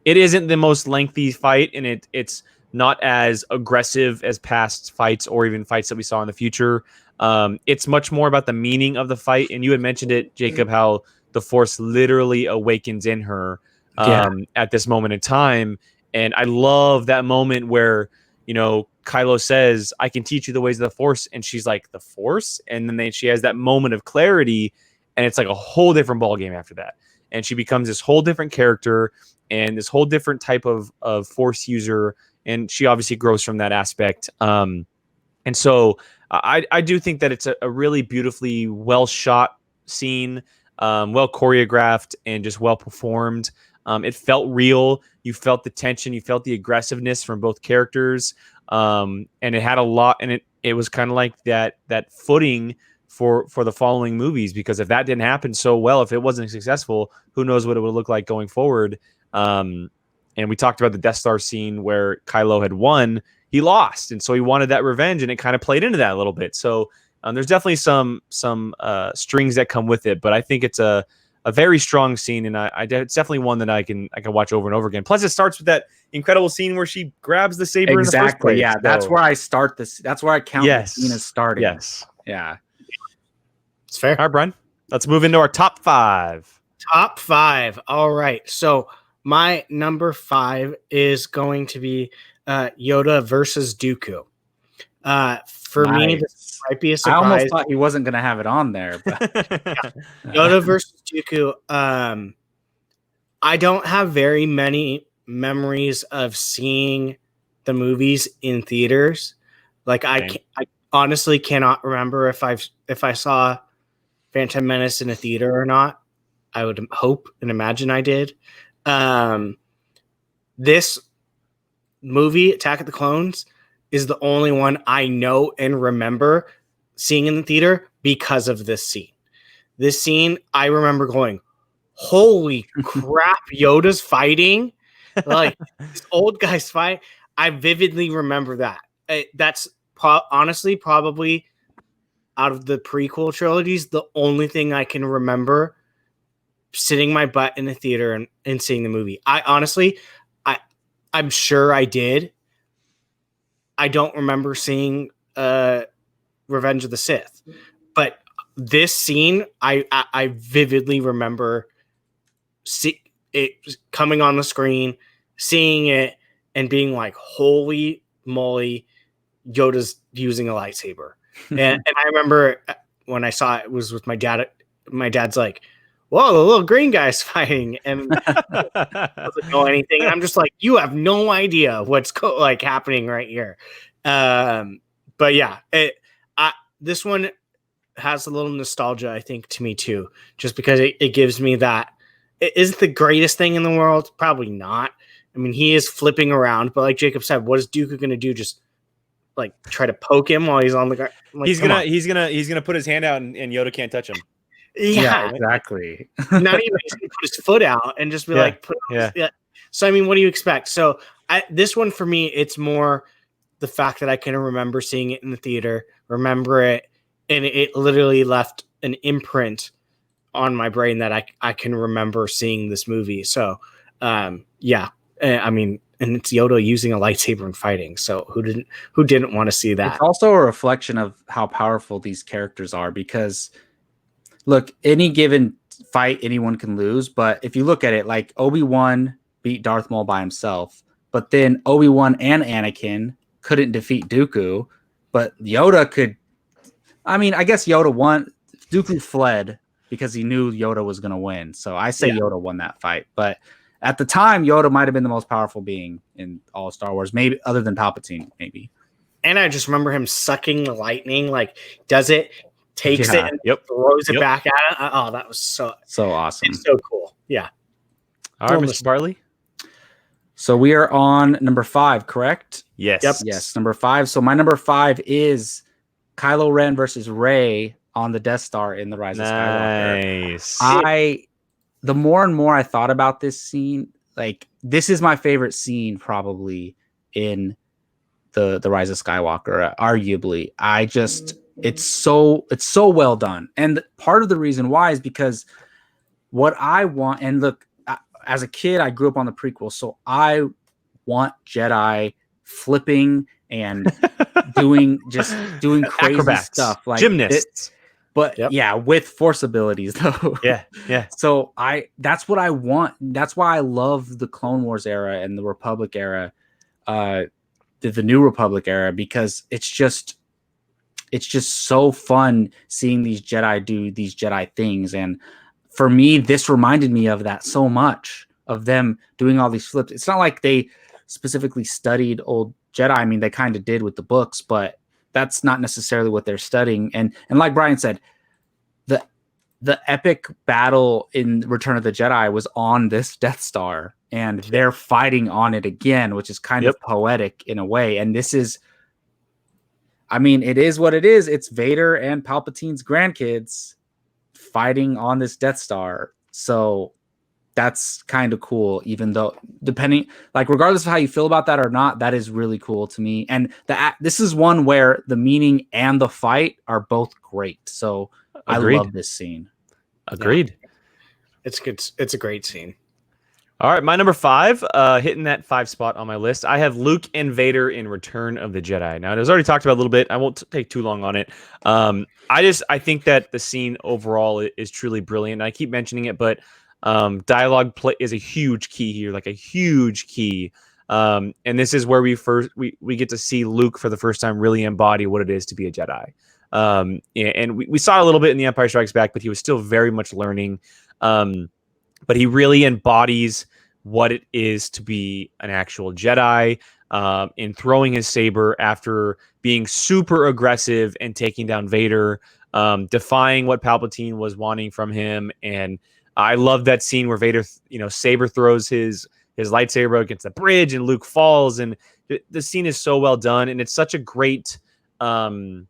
It isn't the most lengthy fight, and it's not as aggressive as past fights or even fights that we saw in the future. It's much more about the meaning of the fight. And you had mentioned it, Jacob, how the Force literally awakens in her at this moment in time. And I love that moment where, Kylo says, I can teach you the ways of the Force. And she's like, the Force? And then she has that moment of clarity, and it's like a whole different ballgame after that. And she becomes this whole different character and this whole different type of Force user. And she obviously grows from that aspect. And so I do think that it's a really beautifully well shot scene, well choreographed, and just well performed. It felt real. You felt the tension. You felt the aggressiveness from both characters. And it had a lot, and it was kind of like that footing for the following movies, because if that didn't happen so well, if it wasn't successful, who knows what it would look like going forward. And we talked about the Death Star scene where Kylo had won, he lost, and so he wanted that revenge, and it kind of played into that a little bit. So there's definitely some strings that come with it, but I think it's a very strong scene, and it's definitely one that I can watch over and over again. Plus, it starts with that incredible scene where she grabs the saber in the first place. Yeah, that's where I start this. That's where I count the scene as starting. Yes. Yeah. It's fair. All right, Brian. Let's move into our top 5. Top 5. All right. So my number 5 is going to be Yoda versus Dooku. For me, this might be a surprise. I almost thought he wasn't going to have it on there. But Yoda versus Dooku. I don't have very many memories of seeing the movies in theaters. Like I honestly cannot remember if I saw Phantom Menace in a theater or not. I would hope and imagine I did. This movie, Attack of the Clones, is the only one I know and remember seeing in the theater because of this scene. This scene, I remember going, holy crap, Yoda's fighting. Like, this old guy's fight. I vividly remember that. That's honestly probably out of the prequel trilogies, the only thing I can remember sitting my butt in the theater and seeing the movie. I'm sure I did. I don't remember seeing Revenge of the Sith, but this scene, I vividly remember it coming on the screen, seeing it, and being like, "Holy moly, Yoda's using a lightsaber!" and I remember when I saw it was with my dad. My dad's like, "Whoa, the little green guy's fighting," and I doesn't know anything. I'm just like, "You have no idea what's happening right here." But yeah, this one has a little nostalgia, I think, to me too, just because it gives me that. It is the greatest thing in the world, probably not. I mean, he is flipping around, but like Jacob said, what is Dooku going to do? Just like try to poke him while he's on the ground? Like, he's gonna put his hand out, and Yoda can't touch him. Yeah, exactly. Not even he's gonna put his foot out and just be So I mean, what do you expect? So this one for me, it's more the fact that I can remember seeing it in the theater, remember it, and it literally left an imprint on my brain that I can remember seeing this movie. So yeah, I mean, and it's Yoda using a lightsaber and fighting. So who didn't want to see that? It's also a reflection of how powerful these characters are, because look, any given fight, anyone can lose. But if you look at it, like Obi-Wan beat Darth Maul by himself, but then Obi-Wan and Anakin couldn't defeat Dooku, but Yoda could. I mean, I guess Yoda won. Dooku fled because he knew Yoda was going to win. So I say Yoda won that fight. But at the time, Yoda might have been the most powerful being in all of Star Wars, maybe other than Palpatine, maybe. And I just remember him sucking the lightning, like does it, takes it, and throws it back at it. Oh, that was so awesome. It's so cool. Yeah. All right, Mr. Barley. So we are on number 5, correct? Yes. Yep. Yes, number 5. So my number 5 is Kylo Ren versus Rey on the Death Star in The Rise of Skywalker. Nice. The more and more I thought about this scene, like this is my favorite scene probably in the Rise of Skywalker, arguably. It's so well done. And part of the reason why is because what I want, and look, as a kid, I grew up on the prequel, so I want Jedi flipping and doing crazy Acrobats, stuff, like gymnasts. But yeah, with force abilities though. Yeah. So that's what I want. That's why I love the Clone Wars era and the Republic era, the New Republic era, because it's just so fun seeing these Jedi do these Jedi things. And for me, this reminded me of that so much, of them doing all these flips. It's not like they specifically studied old Jedi. I mean, they kind of did with the books, but that's not necessarily what they're studying. And like Brian said, the epic battle in Return of the Jedi was on this Death Star, and they're fighting on it again, which is kind of poetic in a way. And this is, I mean, it is what it is. It's Vader and Palpatine's grandkids fighting on this Death Star. So that's kind of cool, even though regardless of how you feel about that or not, that is really cool to me. And this is one where the meaning and the fight are both great. So Agreed. I love this scene. Agreed. Yeah. It's good. It's a great scene. All right, my number 5, hitting that 5 spot on my list. I have Luke and Vader in Return of the Jedi. Now, it was already talked about a little bit. I won't take too long on it. I think that the scene overall is truly brilliant. I keep mentioning it, but dialogue play is a huge key here, like a huge key. And this is where we get to see Luke for the first time really embody what it is to be a Jedi. And we saw a little bit in The Empire Strikes Back, but he was still very much learning. But he really embodies what it is to be an actual Jedi, in throwing his saber after being super aggressive and taking down Vader, defying what Palpatine was wanting from him. And I love that scene where Vader, saber throws his lightsaber against the bridge and Luke falls. And the scene is so well done. And it's such a great, kind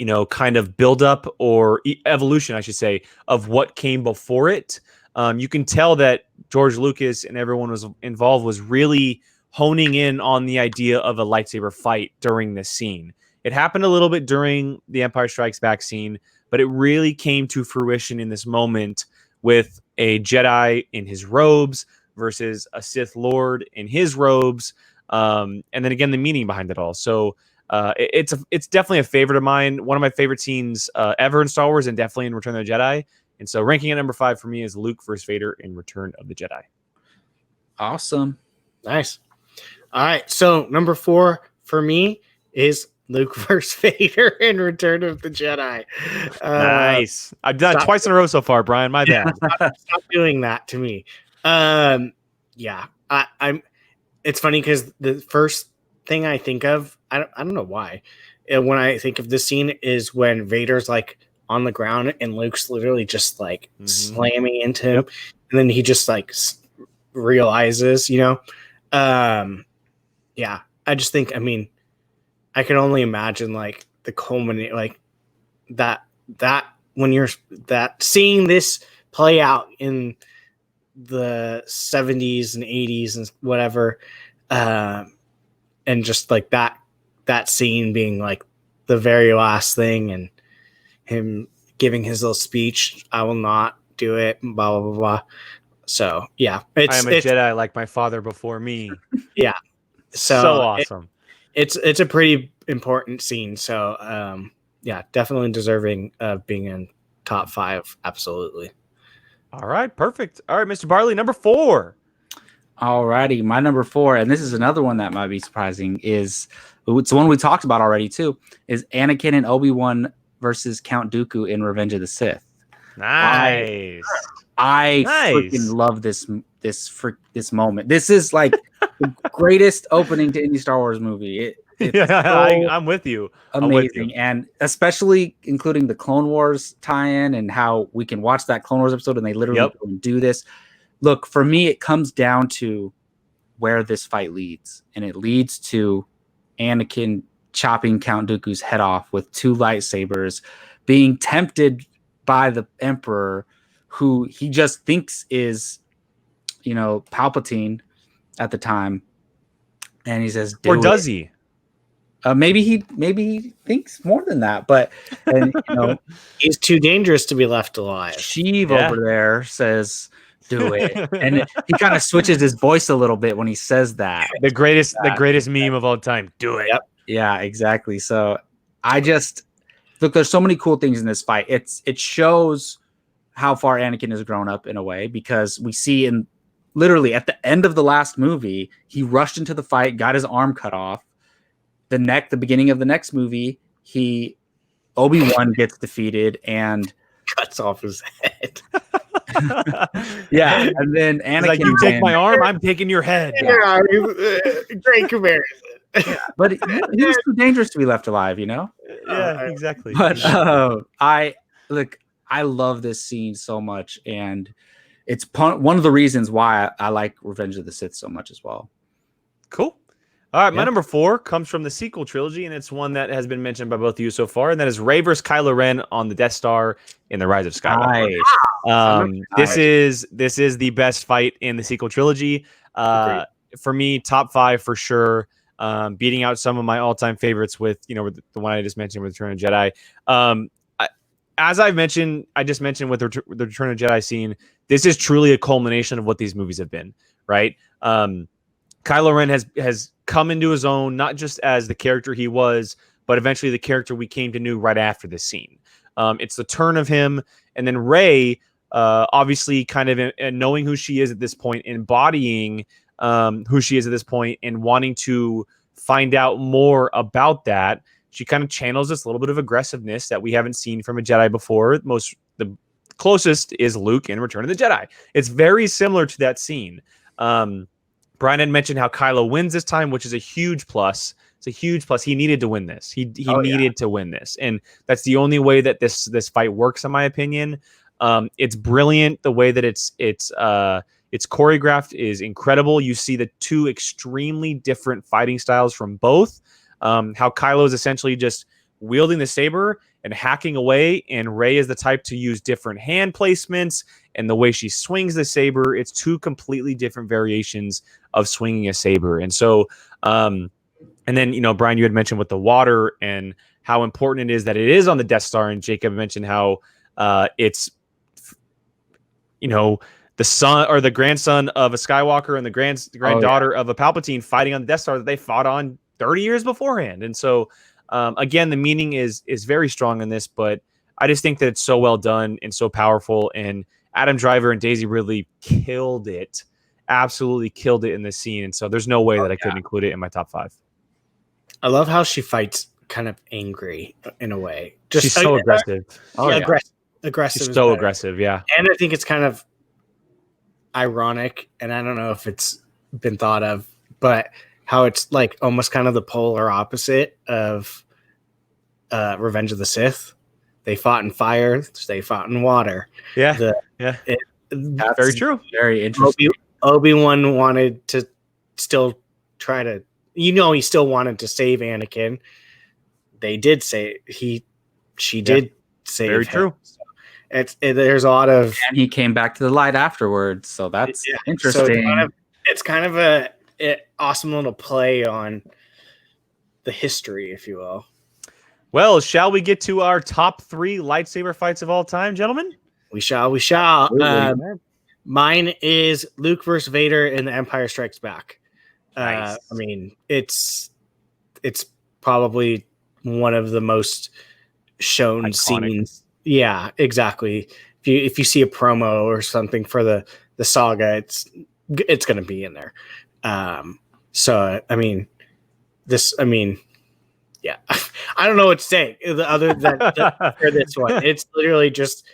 of buildup or evolution, I should say, of what came before it. You can tell that George Lucas and everyone was involved was really honing in on the idea of a lightsaber fight during this scene. It happened a little bit during the Empire Strikes Back scene, but it really came to fruition in this moment with a Jedi in his robes versus a Sith Lord in his robes. And then again, the meaning behind it all. So it's definitely a favorite of mine. One of my favorite scenes ever in Star Wars, and definitely in Return of the Jedi. And so ranking at number 5 for me is Luke versus Vader in Return of the Jedi. Awesome. Nice. All right. So number 4 for me is Luke versus Vader in Return of the Jedi. Nice. I've done it twice in a row so far, Brian. My bad. Stop doing that to me. Yeah. It's funny because the first thing I think of, I don't know why, when I think of this scene is when Vader's like on the ground and Luke's literally just like slamming into him, and then he just like realizes, yeah. I just think, I can only imagine like the culminate, like that when you're seeing this play out in the 70s and 80s and whatever, and just like that scene being like the very last thing, and him giving his little speech, I will not do it, blah, blah, blah, blah. So, yeah. I am a Jedi like my father before me. Yeah. So awesome. It's a pretty important scene. So, yeah, definitely deserving of being in top 5. Absolutely. All right. Perfect. All right, Mr. Barley, number 4. All righty. My number 4, and this is another one that might be surprising, it's one we talked about already too, is Anakin and Obi-Wan versus Count Dooku in Revenge of the Sith. Nice. I freaking love this moment. This is like the greatest opening to any Star Wars movie. I'm with you. Amazing. And especially including the Clone Wars tie-in and how we can watch that Clone Wars episode and they literally go and do this. look, for me, it comes down to where this fight leads, and it leads to Anakin chopping Count Dooku's head off with 2 lightsabers, being tempted by the Emperor, who he just thinks is, Palpatine at the time, and he says, or does he? Maybe he thinks more than that, but he's too dangerous to be left alive. Sheev over there says, "Do it," and he kind of switches his voice a little bit when he says that. The greatest meme of all time. Do it. Yep. Yeah, exactly. So I just look. There's so many cool things in this fight. It shows how far Anakin has grown up in a way, because we see literally at the end of the last movie, he rushed into the fight, got his arm cut off. The beginning of the next movie, Obi-Wan gets defeated and cuts off his head. Yeah, and then Anakin, he's like, you take my arm, I'm taking your head. Yeah, great comparison. Yeah, but he was too dangerous to be left alive, Yeah, exactly. But I love this scene so much, and it's one of the reasons why I like Revenge of the Sith so much as well. Cool. All right, my number 4 comes from the sequel trilogy, and it's one that has been mentioned by both of you so far, and that is Rey vs. Kylo Ren on the Death Star in The Rise of Skywalker. Nice. This is the best fight in the sequel trilogy. For me, top 5 for sure. Beating out some of my all-time favorites with the one I just mentioned with Return of Jedi. As I just mentioned with the Return of Jedi scene, this is truly a culmination of what these movies have been, right? Kylo Ren has come into his own, not just as the character he was, but eventually the character we came to know right after this scene. It's the turn of him, and then Rey, obviously kind of knowing who she is at this point, embodying who she is at this point, and wanting to find out more about that. She kind of channels this little bit of aggressiveness that we haven't seen from a Jedi before. The closest is Luke in Return of the Jedi. It's very similar to that scene. Brian had mentioned how Kylo wins this time, which is a huge plus. It's a huge plus. He needed to win this. He needed to win this, and that's the only way that this fight works, in my opinion. It's brilliant. The way that it's choreographed is incredible. You see the 2 extremely different fighting styles from both. How Kylo is essentially just wielding the saber and hacking away, and Rey is the type to use different hand placements and the way she swings the saber. It's 2 completely different variations of swinging a saber. And so, and then, Brian, you had mentioned with the water and how important it is that it is on the Death Star. And Jacob mentioned how it's, the son or the grandson of a Skywalker and the granddaughter of a Palpatine fighting on the Death Star that they fought on 30 years beforehand. And so, again, the meaning is very strong in this, but I just think that it's so well done and so powerful. And Adam Driver and Daisy Ridley killed it, absolutely killed it in this scene. And so there's no way that I couldn't include it in my top 5. I love how she fights kind of angry in a way. She's so aggressive. Aggressive. She's so aggressive, yeah. And I think it's kind of ironic, and I don't know if it's been thought of, but how it's like almost kind of the polar opposite of Revenge of the Sith. They fought in fire, they fought in water. Yeah, That's very true. Very interesting. Obi-Wan wanted to still try to, he still wanted to save Anakin. They did say she did save very him. True. So there's a lot of, and he came back to the light afterwards. So that's interesting. So it's kind of a awesome little play on the history, if you will. Well, shall we get to our top 3 lightsaber fights of all time, gentlemen? We shall. Mine is Luke versus Vader in The Empire Strikes Back. Nice. I mean, it's probably one of the most shown Iconic scenes. Yeah, exactly. If you see a promo or something for the saga, it's going to be in there. So I mean, yeah, I don't know what to say other than for this one. It's literally just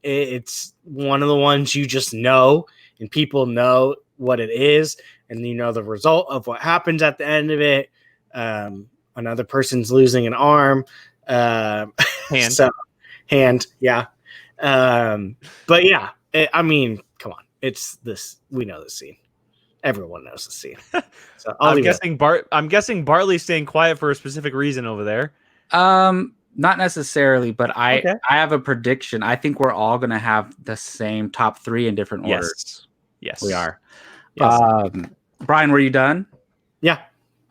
it's one of the ones you just know, and people know what it is, and the result of what happens at the end of it. Another person's losing an arm, hand, yeah. But yeah, I mean, come on, it's this. We know this scene. Everyone knows the scene. So I'm guessing Bartley's staying quiet for a specific reason over there. Not necessarily, but I have a prediction. I think we're all gonna have the same top 3 in different orders. Yes, we are. Yes. Brian, were you done? Yeah.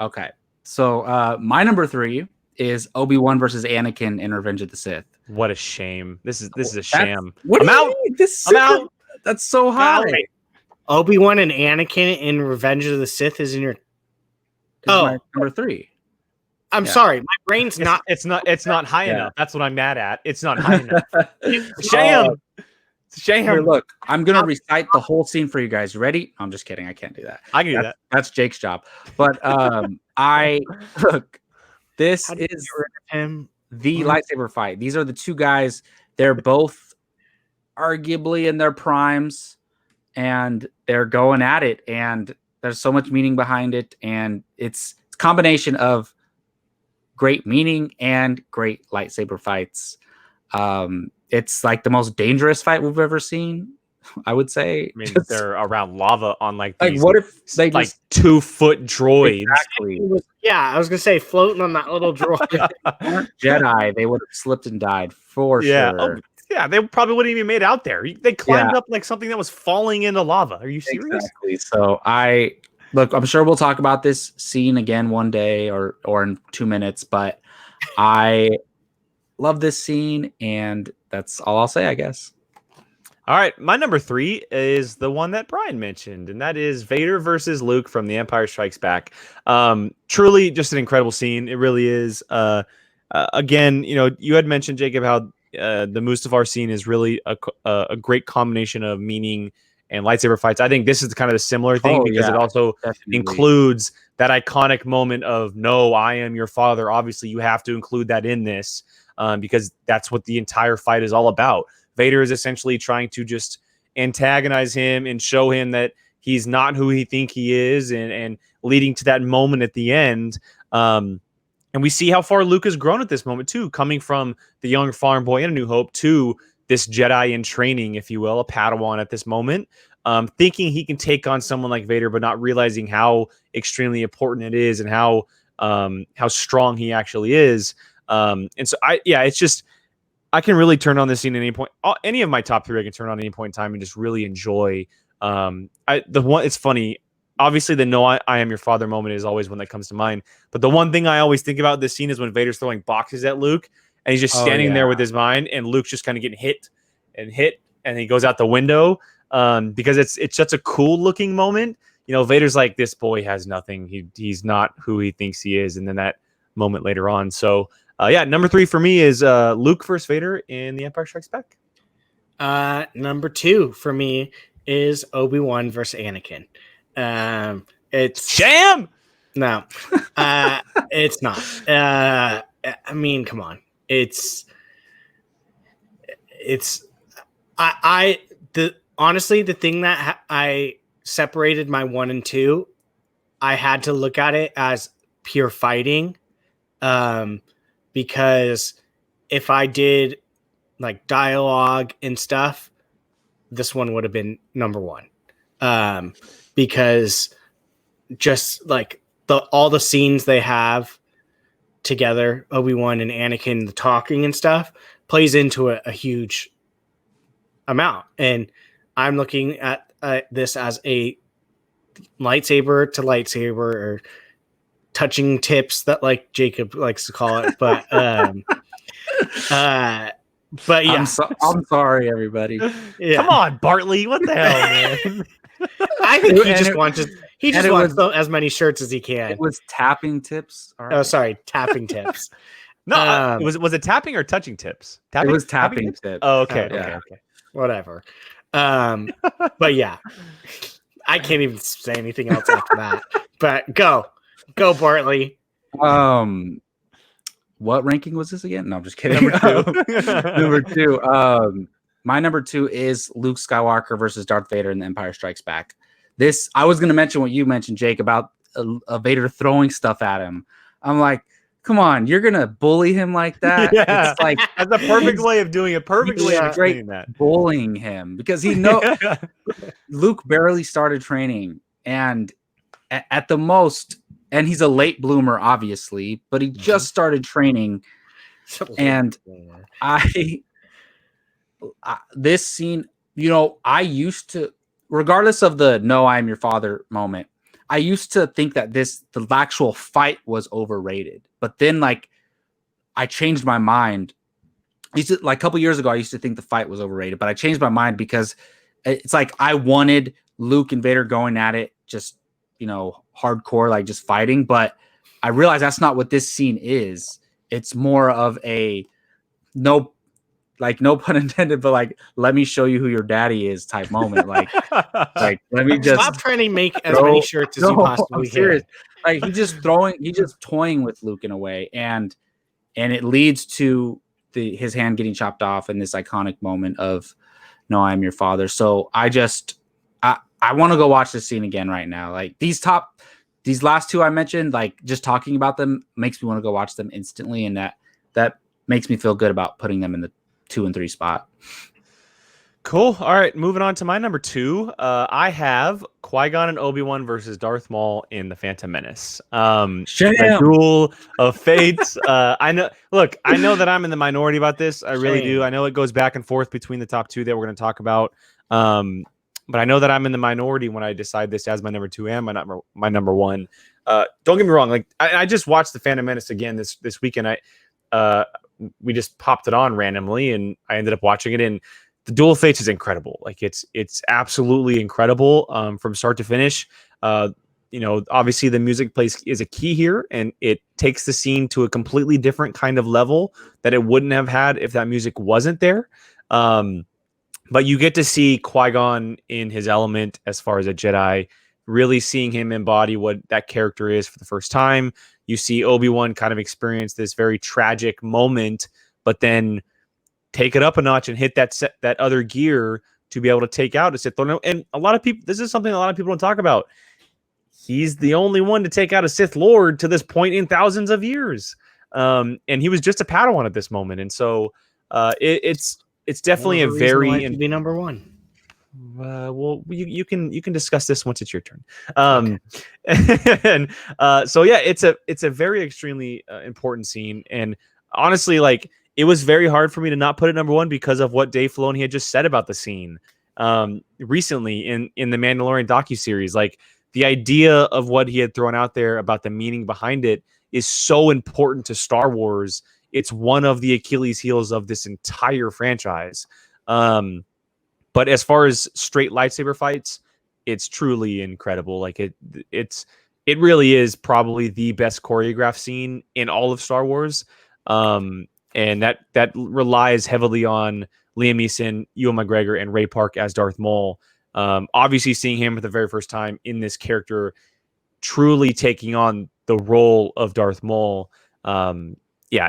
Okay. So my number 3 is Obi-Wan versus Anakin in Revenge of the Sith. What a shame. This is a sham. What I'm out. I'm out. That's so high. Obi-Wan and Anakin in Revenge of the Sith is in your my number 3. I'm sorry, my brain's not. It's not high enough. That's what I'm mad at. It's not high enough. Sham. Shame. Here, look, I'm gonna recite the whole scene for you guys. You ready? I'm just kidding. I can't do that. I can do that. That's Jake's job. But this is the lightsaber fight. These are the two guys. They're both arguably in their primes, and they're going at it. And there's so much meaning behind it, and it's a combination of great meaning and great lightsaber fights. It's like the most dangerous fight we've ever seen, I would say. I mean, they're around lava on like these, what if they like just 2-foot droids? Exactly. I was gonna say floating on that little droid. Jedi, they would have slipped and died for sure. Oh, yeah, they probably wouldn't even made out there. They climbed up like something that was falling into lava. Are you serious? Exactly. So I'm sure we'll talk about this scene again one day or in 2 minutes, but I love this scene, and that's all I'll say, I guess. All right, my number 3 is the one that Brian mentioned, and that is Vader versus Luke from The Empire Strikes Back. Truly just an incredible scene. It really is. Again, you had mentioned, Jacob, how the Mustafar scene is really a great combination of meaning and lightsaber fights. I think this is kind of a similar thing because it also includes that iconic moment of, no, I am your father. Obviously, you have to include that in this because that's what the entire fight is all about. Vader is essentially trying to just antagonize him and show him that he's not who he think he is, and leading to that moment at the end. And we see how far Luke has grown at this moment too, coming from the young farm boy in A New Hope to this Jedi in training, if you will, a Padawan at this moment, thinking he can take on someone like Vader, but not realizing how extremely important it is and how strong he actually is. And so it's just, I can really turn on this scene at any point. Any of my top 3 I can turn on at any point in time and just really enjoy. It's funny. Obviously, the "No, I am your father" moment is always one that comes to mind. But the one thing I always think about this scene is when Vader's throwing boxes at Luke, and he's just standing there with his mind, and Luke's just kind of getting hit, and he goes out the window because it's such a cool looking moment. Vader's like, this boy has nothing. He's not who he thinks he is, and then that moment later on. So. Number 3 for me is Luke versus Vader in The Empire Strikes Back. Number 2 for me is Obi-Wan versus Anakin. It's sham. No, it's not. I mean, come on. Honestly, the thing that I separated my 1 and 2, I had to look at it as pure fighting. Because if I did like dialogue and stuff, this one would have been number 1. Because just like all the scenes they have together, Obi-Wan and Anakin, the talking and stuff, plays into a huge amount. And I'm looking at this as a lightsaber to lightsaber, or touching tips that like Jacob likes to call it, but yeah. I'm sorry, everybody. Yeah. Come on, Bartley, what the hell, man? I think he just wants as many shirts as he can. It was tapping tips. Right. Oh, sorry, tapping tips. No, was it tapping or touching tips? It was tapping tips. Oh, okay, okay. Whatever. But yeah, I can't even say anything else after that. But go, Bartley. What ranking was this again? No, I'm just kidding. Number 2. My number 2 is Luke Skywalker versus Darth Vader in The Empire Strikes Back. I was going to mention what you mentioned, Jake, about Vader throwing stuff at him. I'm like, come on, you're gonna bully him like that? Yeah. It's like That's the perfect way of doing it. Perfect way of explaining that. bullying him because Luke barely started training, and at the most, and he's a late bloomer, obviously, but he just started training. And this scene, I used to, regardless of the "No, I am your father" moment, I used to think that the actual fight was overrated. But then, like, I changed my mind. A couple years ago, I used to think the fight was overrated, but I changed my mind because it's like I wanted Luke and Vader going at it, just hardcore, like just fighting. But I realized that's not what this scene is. It's more of a no pun intended, but like, let me show you who your daddy is type moment. Like let me just stop trying to make as many shirts as you possibly can. Like he's just toying with Luke in a way, and it leads to his hand getting chopped off in this iconic moment of "No, I am your father." So I want to go watch this scene again right now. Like these last two I mentioned, like just talking about them makes me want to go watch them instantly, and that makes me feel good about putting them in the 2 and 3 spot. Cool. All right, moving on to my number 2. I have Qui-Gon and Obi-Wan versus Darth Maul in the Phantom Menace. The duel of fates. I know that I'm in the minority about this. I really do. I know it goes back and forth between the top 2 that we're going to talk about. But I know that I'm in the minority when I decide this as my number 2 and my number 1. Don't get me wrong. Like I just watched the Phantom Menace again this weekend. We just popped it on randomly, and I ended up watching it. And the Duel of Fates is incredible. Like it's absolutely incredible from start to finish. Obviously the music plays is a key here, and it takes the scene to a completely different kind of level that it wouldn't have had if that music wasn't there. But you get to see Qui-Gon in his element as far as a Jedi, really seeing him embody what that character is for the first time. You see Obi-Wan kind of experience this very tragic moment, but then take it up a notch and hit that other gear to be able to take out a Sith Lord. And a lot of people, this is something a lot of people don't talk about. He's the only one to take out a Sith Lord to this point in thousands of years. And he was just a Padawan at this moment. And so it's definitely a very be number 1. Well, you can discuss this once it's your turn. Okay. And so yeah, it's a very extremely important scene. And honestly, like it was very hard for me to not put it number 1 because of what Dave Filoni had just said about the scene recently in the Mandalorian docuseries. Like the idea of what he had thrown out there about the meaning behind it is so important to Star Wars. It's one of the Achilles heels of this entire franchise. But as far as straight lightsaber fights, it's truly incredible. Like it really is probably the best choreographed scene in all of Star Wars. And that relies heavily on Liam Neeson, Ewan McGregor, and Ray Park as Darth Maul. Obviously seeing him for the very first time in this character, truly taking on the role of Darth Maul. Yeah,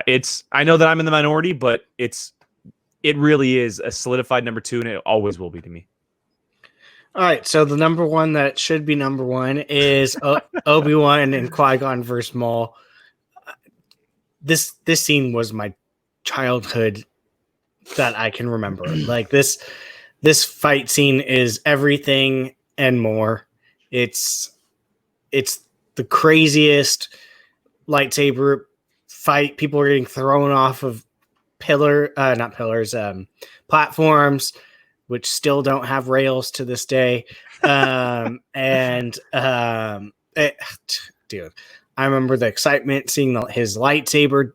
I know that I'm in the minority, but it really is a solidified number 2, and it always will be to me. All right, so the number 1 that should be number 1 is Obi-Wan and Qui-Gon versus Maul. This scene was my childhood that I can remember. Like this fight scene is everything and more. It's the craziest lightsaber fight. People are getting thrown off of platforms, which still don't have rails to this day. Dude, I remember the excitement seeing his lightsaber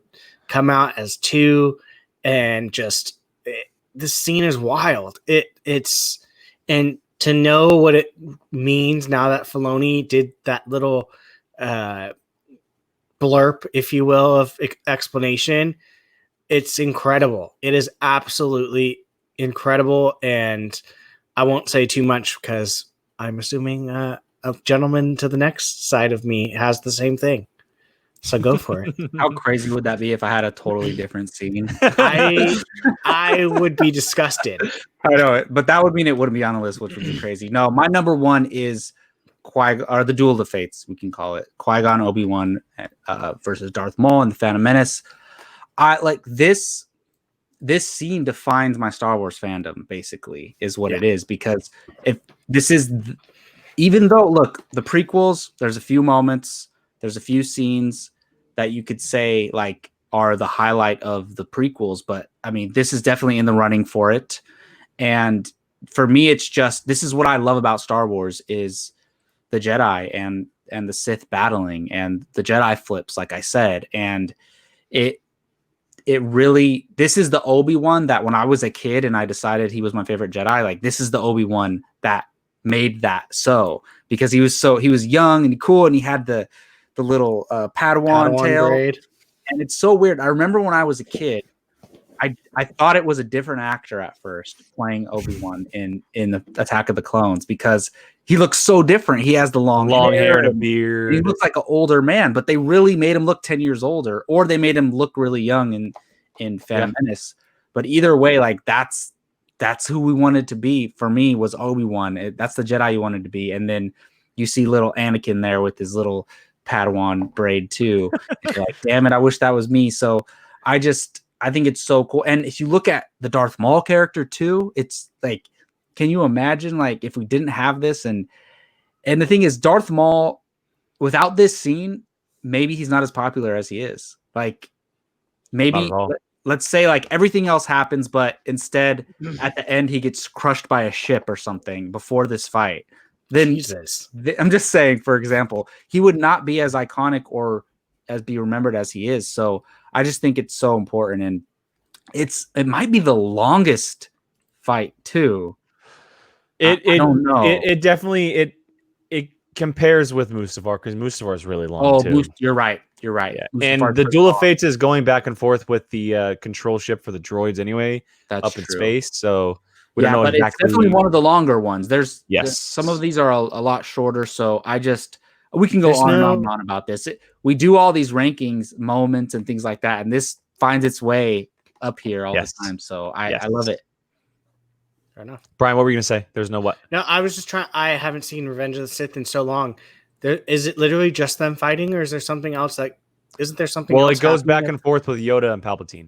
come out as 2, and just this scene is wild. And to know what it means now that Filoni did that little blurb, if you will, of explanation, it's incredible. It is absolutely incredible, and I won't say too much because I'm assuming a gentleman to the next side of me has the same thing. So go for it. How crazy would that be if I had a totally different scene? I would be disgusted. I know it, but that would mean it wouldn't be on the list, which would be crazy. No, my number 1 is or the Duel of the Fates, we can call it Qui-Gon, Obi-Wan versus Darth Maul and the Phantom Menace. I like this scene defines my Star Wars fandom, basically, is what it is, because if this is even though, look, the prequels, there's a few moments, there's a few scenes that you could say like are the highlight of the prequels, but I mean, this is definitely in the running for it. And for me, it's just, this is what I love about Star Wars is the Jedi and the Sith battling and the Jedi flips, like I said. And it really, this is the Obi-Wan that when I was a kid and I decided he was my favorite Jedi, like this is the Obi-Wan that made that so, because he was young and cool and he had the little Padawan tail braid. And it's so weird. I remember when I was a kid, I thought it was a different actor at first playing Obi-Wan in the Attack of the Clones because he looks so different. He has the long hair and a beard. He looks like an older man, but they really made him look 10 years older, or they made him look really young in Phantom Menace. But either way, like that's who we wanted to be. For me, was Obi-Wan. That's the Jedi you wanted to be. And then you see little Anakin there with his little Padawan braid too. You're like, damn it, I wish that was me. So I think it's so cool. And if you look at the Darth Maul character too, it's like, can you imagine like if we didn't have this? And the thing is, Darth Maul, without this scene, maybe he's not as popular as he is. Like maybe let's say like everything else happens, but instead at the end he gets crushed by a ship or something before this fight. Then I'm just saying, for example, he would not be as iconic or as be remembered as he is. So I just think it's so important, and it might be the longest fight too. I don't know. It definitely compares with Mustafar because Mustafar is really long too. You're right. Yeah. And the Duel of Fates is going back and forth with the control ship for the droids anyway. That's up true. in space. So we don't know but exactly. It's definitely one of the longer ones. There's yes. Some of these are a lot shorter. So we can go on and on about this. We do all these rankings, moments, and things like that, and this finds its way up here all the time. So I love it. Fair enough. Brian, what were you gonna say? There's no what? No, I was just trying. I haven't seen Revenge of the Sith in so long. Is it literally just them fighting, or is there something else? Like, isn't there something? Well, else it goes back and forth with Yoda and Palpatine.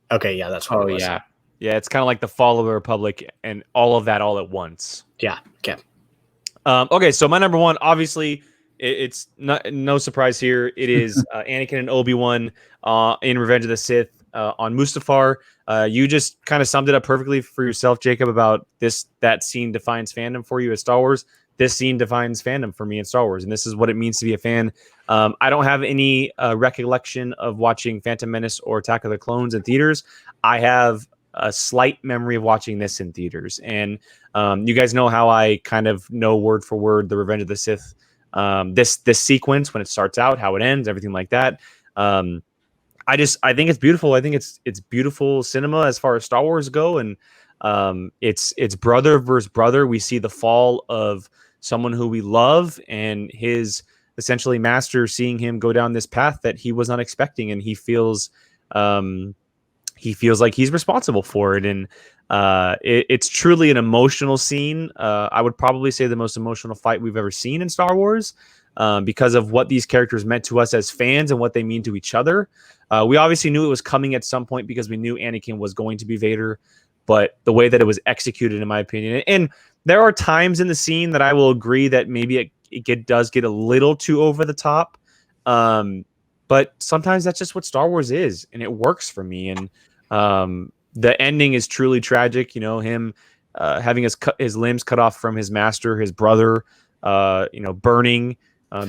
Okay, yeah, that's what. Yeah, it's kind of like the fall of the Republic and all of that all at once. Yeah. Okay. Okay, so my number one, obviously, it's no surprise here. It is Anakin and Obi-Wan in Revenge of the Sith on Mustafar. You just kind of summed it up perfectly for yourself, Jacob, about that scene defines fandom for you as Star Wars. This scene defines fandom for me in Star Wars, and this is what it means to be a fan. I don't have any recollection of watching Phantom Menace or Attack of the Clones in theaters. I have a slight memory of watching this in theaters, and you guys know how I kind of know word for word the Revenge of the Sith, this sequence when it starts out, how it ends, everything like that. I think it's beautiful. I think it's beautiful cinema as far as Star Wars go, and it's brother versus brother. We see the fall of someone who we love and his essentially master, seeing him go down this path that he was not expecting, and he feels like he's responsible for it. And it's truly an emotional scene. I would probably say the most emotional fight we've ever seen in Star Wars, because of what these characters meant to us as fans and what they mean to each other. We obviously knew it was coming at some point because we knew Anakin was going to be Vader, but the way that it was executed, in my opinion, and there are times in the scene that I will agree that maybe it does get a little too over the top. But sometimes that's just what Star Wars is, and it works for me. And the ending is truly tragic. You know, him having his limbs cut off from his master, his brother, burning,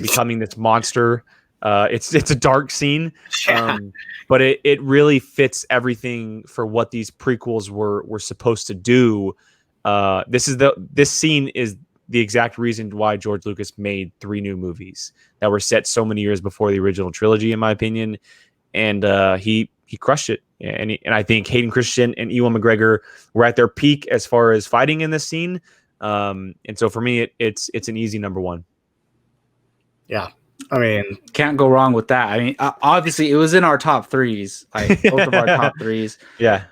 becoming this monster. It's a dark scene, but it really fits everything for what these prequels were supposed to do. This scene is the exact reason why George Lucas made 3 new movies that were set so many years before the original trilogy, in my opinion. And he crushed it. And I think Hayden Christensen and Ewan McGregor were at their peak as far as fighting in this scene. And so for me, it's an easy number one. Yeah. I mean, Can't go wrong with that. I mean, obviously, it was in our top threes, like both of our top threes. Yeah.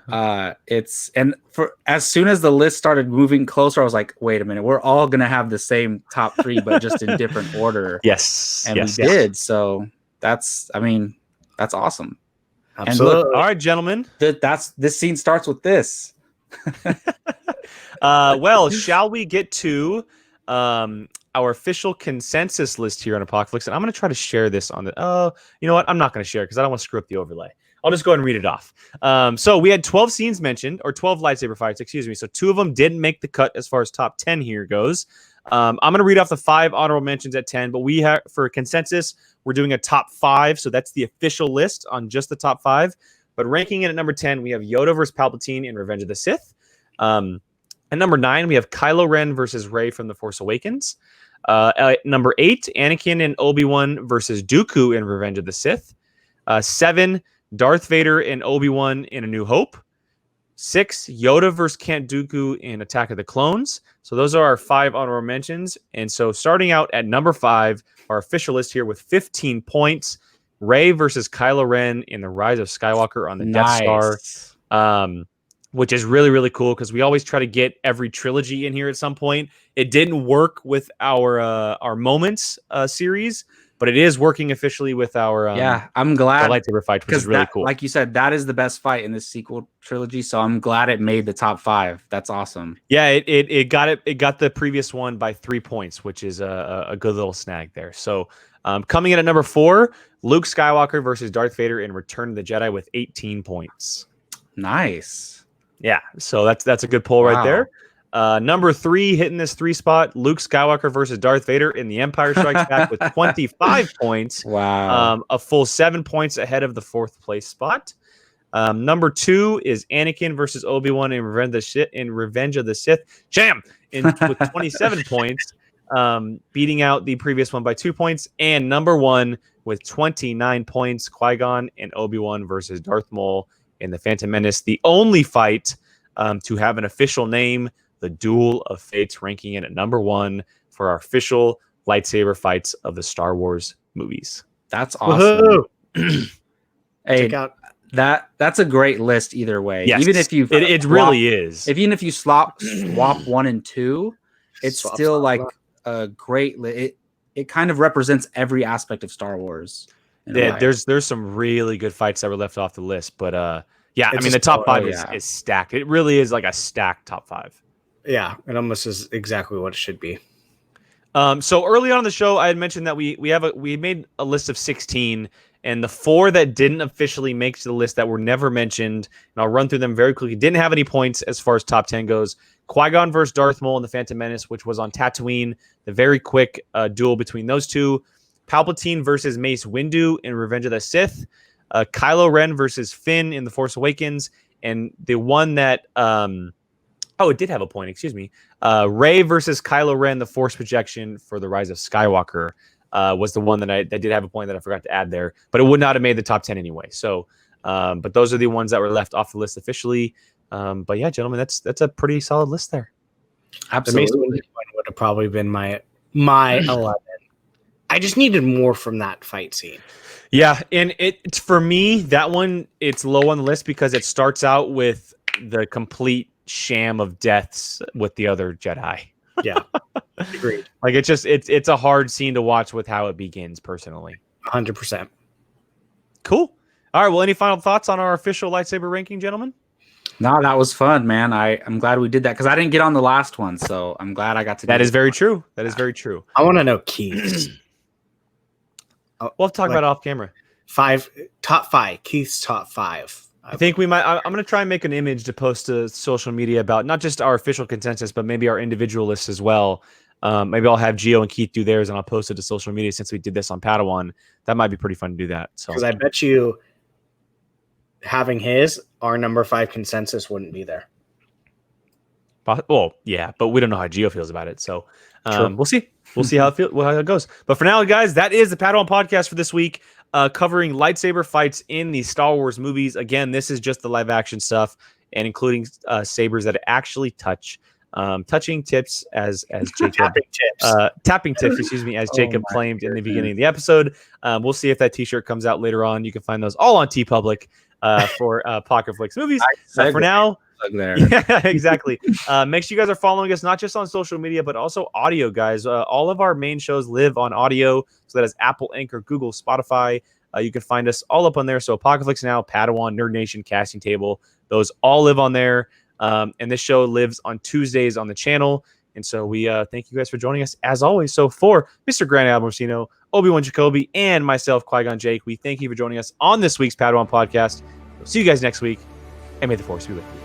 For as soon as the list started moving closer, I was like, wait a minute, we're all gonna have the same top three, but just in different order. Yes. And yes. we did. So that's awesome. absolutely. And look, All right, gentlemen. this scene starts with this. Well, shall we get to our official consensus list here on Apocaflix? And I'm going to try to share this on the. Oh, you know what? I'm not going to share it because I don't want to screw up the overlay. I'll just go ahead and read it off. So we had 12 scenes mentioned, or 12 lightsaber fights, excuse me. So 2 of them didn't make the cut as far as top 10 here goes. I'm going to read off the 5 honorable mentions at 10, but we have, for consensus, we're doing a top 5. So that's the official list on just the top 5. But ranking it at number 10, we have Yoda versus Palpatine in Revenge of the Sith. At number 9, we have Kylo Ren versus Rey from The Force Awakens. At number 8, Anakin and Obi-Wan versus Dooku in Revenge of the Sith. 7, Darth Vader and Obi-Wan in A New Hope. 6, Yoda versus Count Dooku in Attack of the Clones. So those are our 5 honorable mentions. And so starting out at number 5, our official list here with 15 points, Rey versus Kylo Ren in The Rise of Skywalker on the Death Star. Which is really, really cool because we always try to get every trilogy in here at some point. It didn't work with our Moments series, but it is working officially with our I'm glad lightsaber fight, which is really cool. Like you said, that is the best fight in this sequel trilogy. So I'm glad it made the top 5. That's awesome. Yeah, it got the previous one by 3 points, which is a good little snag there. So coming in at number 4, Luke Skywalker versus Darth Vader in Return of the Jedi with 18 points. Nice. Yeah, so that's a good poll right there. Number 3, hitting this 3 spot, Luke Skywalker versus Darth Vader in The Empire Strikes Back with 25 points. Wow. A full 7 points ahead of the 4th place spot. Number 2 is Anakin versus Obi-Wan in Revenge of the Sith. Jam! With 27 points, beating out the previous one by 2 points. And number 1 with 29 points, Qui-Gon and Obi-Wan versus Darth Maul in The Phantom Menace, the only fight to have an official name, the Duel of Fates, ranking it at number 1 for our official lightsaber fights of the Star Wars movies. That's awesome. Hey, Check out. That's a great list either way. Yes, even if you it really is. Even if you swap 1 and 2, it's still like a great. It kind of represents every aspect of Star Wars. Yeah, there's some really good fights that were left off the list, but yeah, I mean the top 5 is stacked. It really is like a stacked top 5. Yeah, it almost is exactly what it should be. So early on in the show, I had mentioned that we made a list of 16, and the 4 that didn't officially make the list that were never mentioned, and I'll run through them very quickly, didn't have any points as far as top 10 goes. Qui-Gon versus Darth Maul in The Phantom Menace, which was on Tatooine, the very quick duel between those two. Palpatine versus Mace Windu in Revenge of the Sith. Kylo Ren versus Finn in The Force Awakens. And the one that... it did have a point, excuse me. Rey versus Kylo Ren, the Force Projection for The Rise of Skywalker was the one that did have a point that I forgot to add there. But it would not have made the top 10 anyway. So, but those are the ones that were left off the list officially. But yeah, gentlemen, that's a pretty solid list there. Absolutely. The Mace Windu one would have probably been my 11. I just needed more from that fight scene. Yeah, and it's for me, that one, it's low on the list because it starts out with the complete sham of deaths with the other Jedi. Yeah, agreed. Like it's a hard scene to watch with how it begins, personally. 100%. Cool. All right, well, any final thoughts on our official lightsaber ranking, gentlemen? No, that was fun, man. I'm glad we did that because I didn't get on the last one, so I'm glad I got to do That is very one. true. That is very true. I want to know Keith's. We'll talk about it off camera. Top 5. Keith's top 5. I think we might. I'm going to try and make an image to post to social media about not just our official consensus, but maybe our individual lists as well. Maybe I'll have Gio and Keith do theirs, and I'll post it to social media since we did this on Padawan. That might be pretty fun to do that. So, because I bet you having our number 5 consensus wouldn't be there. Well, yeah, but we don't know how Gio feels about it. So we'll see. We'll see how it goes. But for now, guys, that is the Padawan podcast for this week, covering lightsaber fights in the Star Wars movies. Again, this is just the live action stuff and including sabers that actually touch. touching tips as Jacob tapping tips, excuse me, as Jacob claimed in the beginning of the episode. We'll see if that t-shirt comes out later on. You can find those all on TeePublic for Apocaflix movies. For now, yeah, exactly. Make sure you guys are following us not just on social media but also audio, guys. All of our main shows live on audio, so that is Apple, Anchor, Google, Spotify. You can find us all up on there. So Apocaflix Now, Padawan, Nerd Nation, Casting Table, those all live on there. And this show lives on Tuesdays on the channel. And so we thank you guys for joining us as always. So for Mr. Grant Albertino, Obi-Wan Jacoby, and myself, Qui-Gon Jake, we thank you for joining us on this week's Padawan podcast. We'll see you guys next week, and may the Force be with you.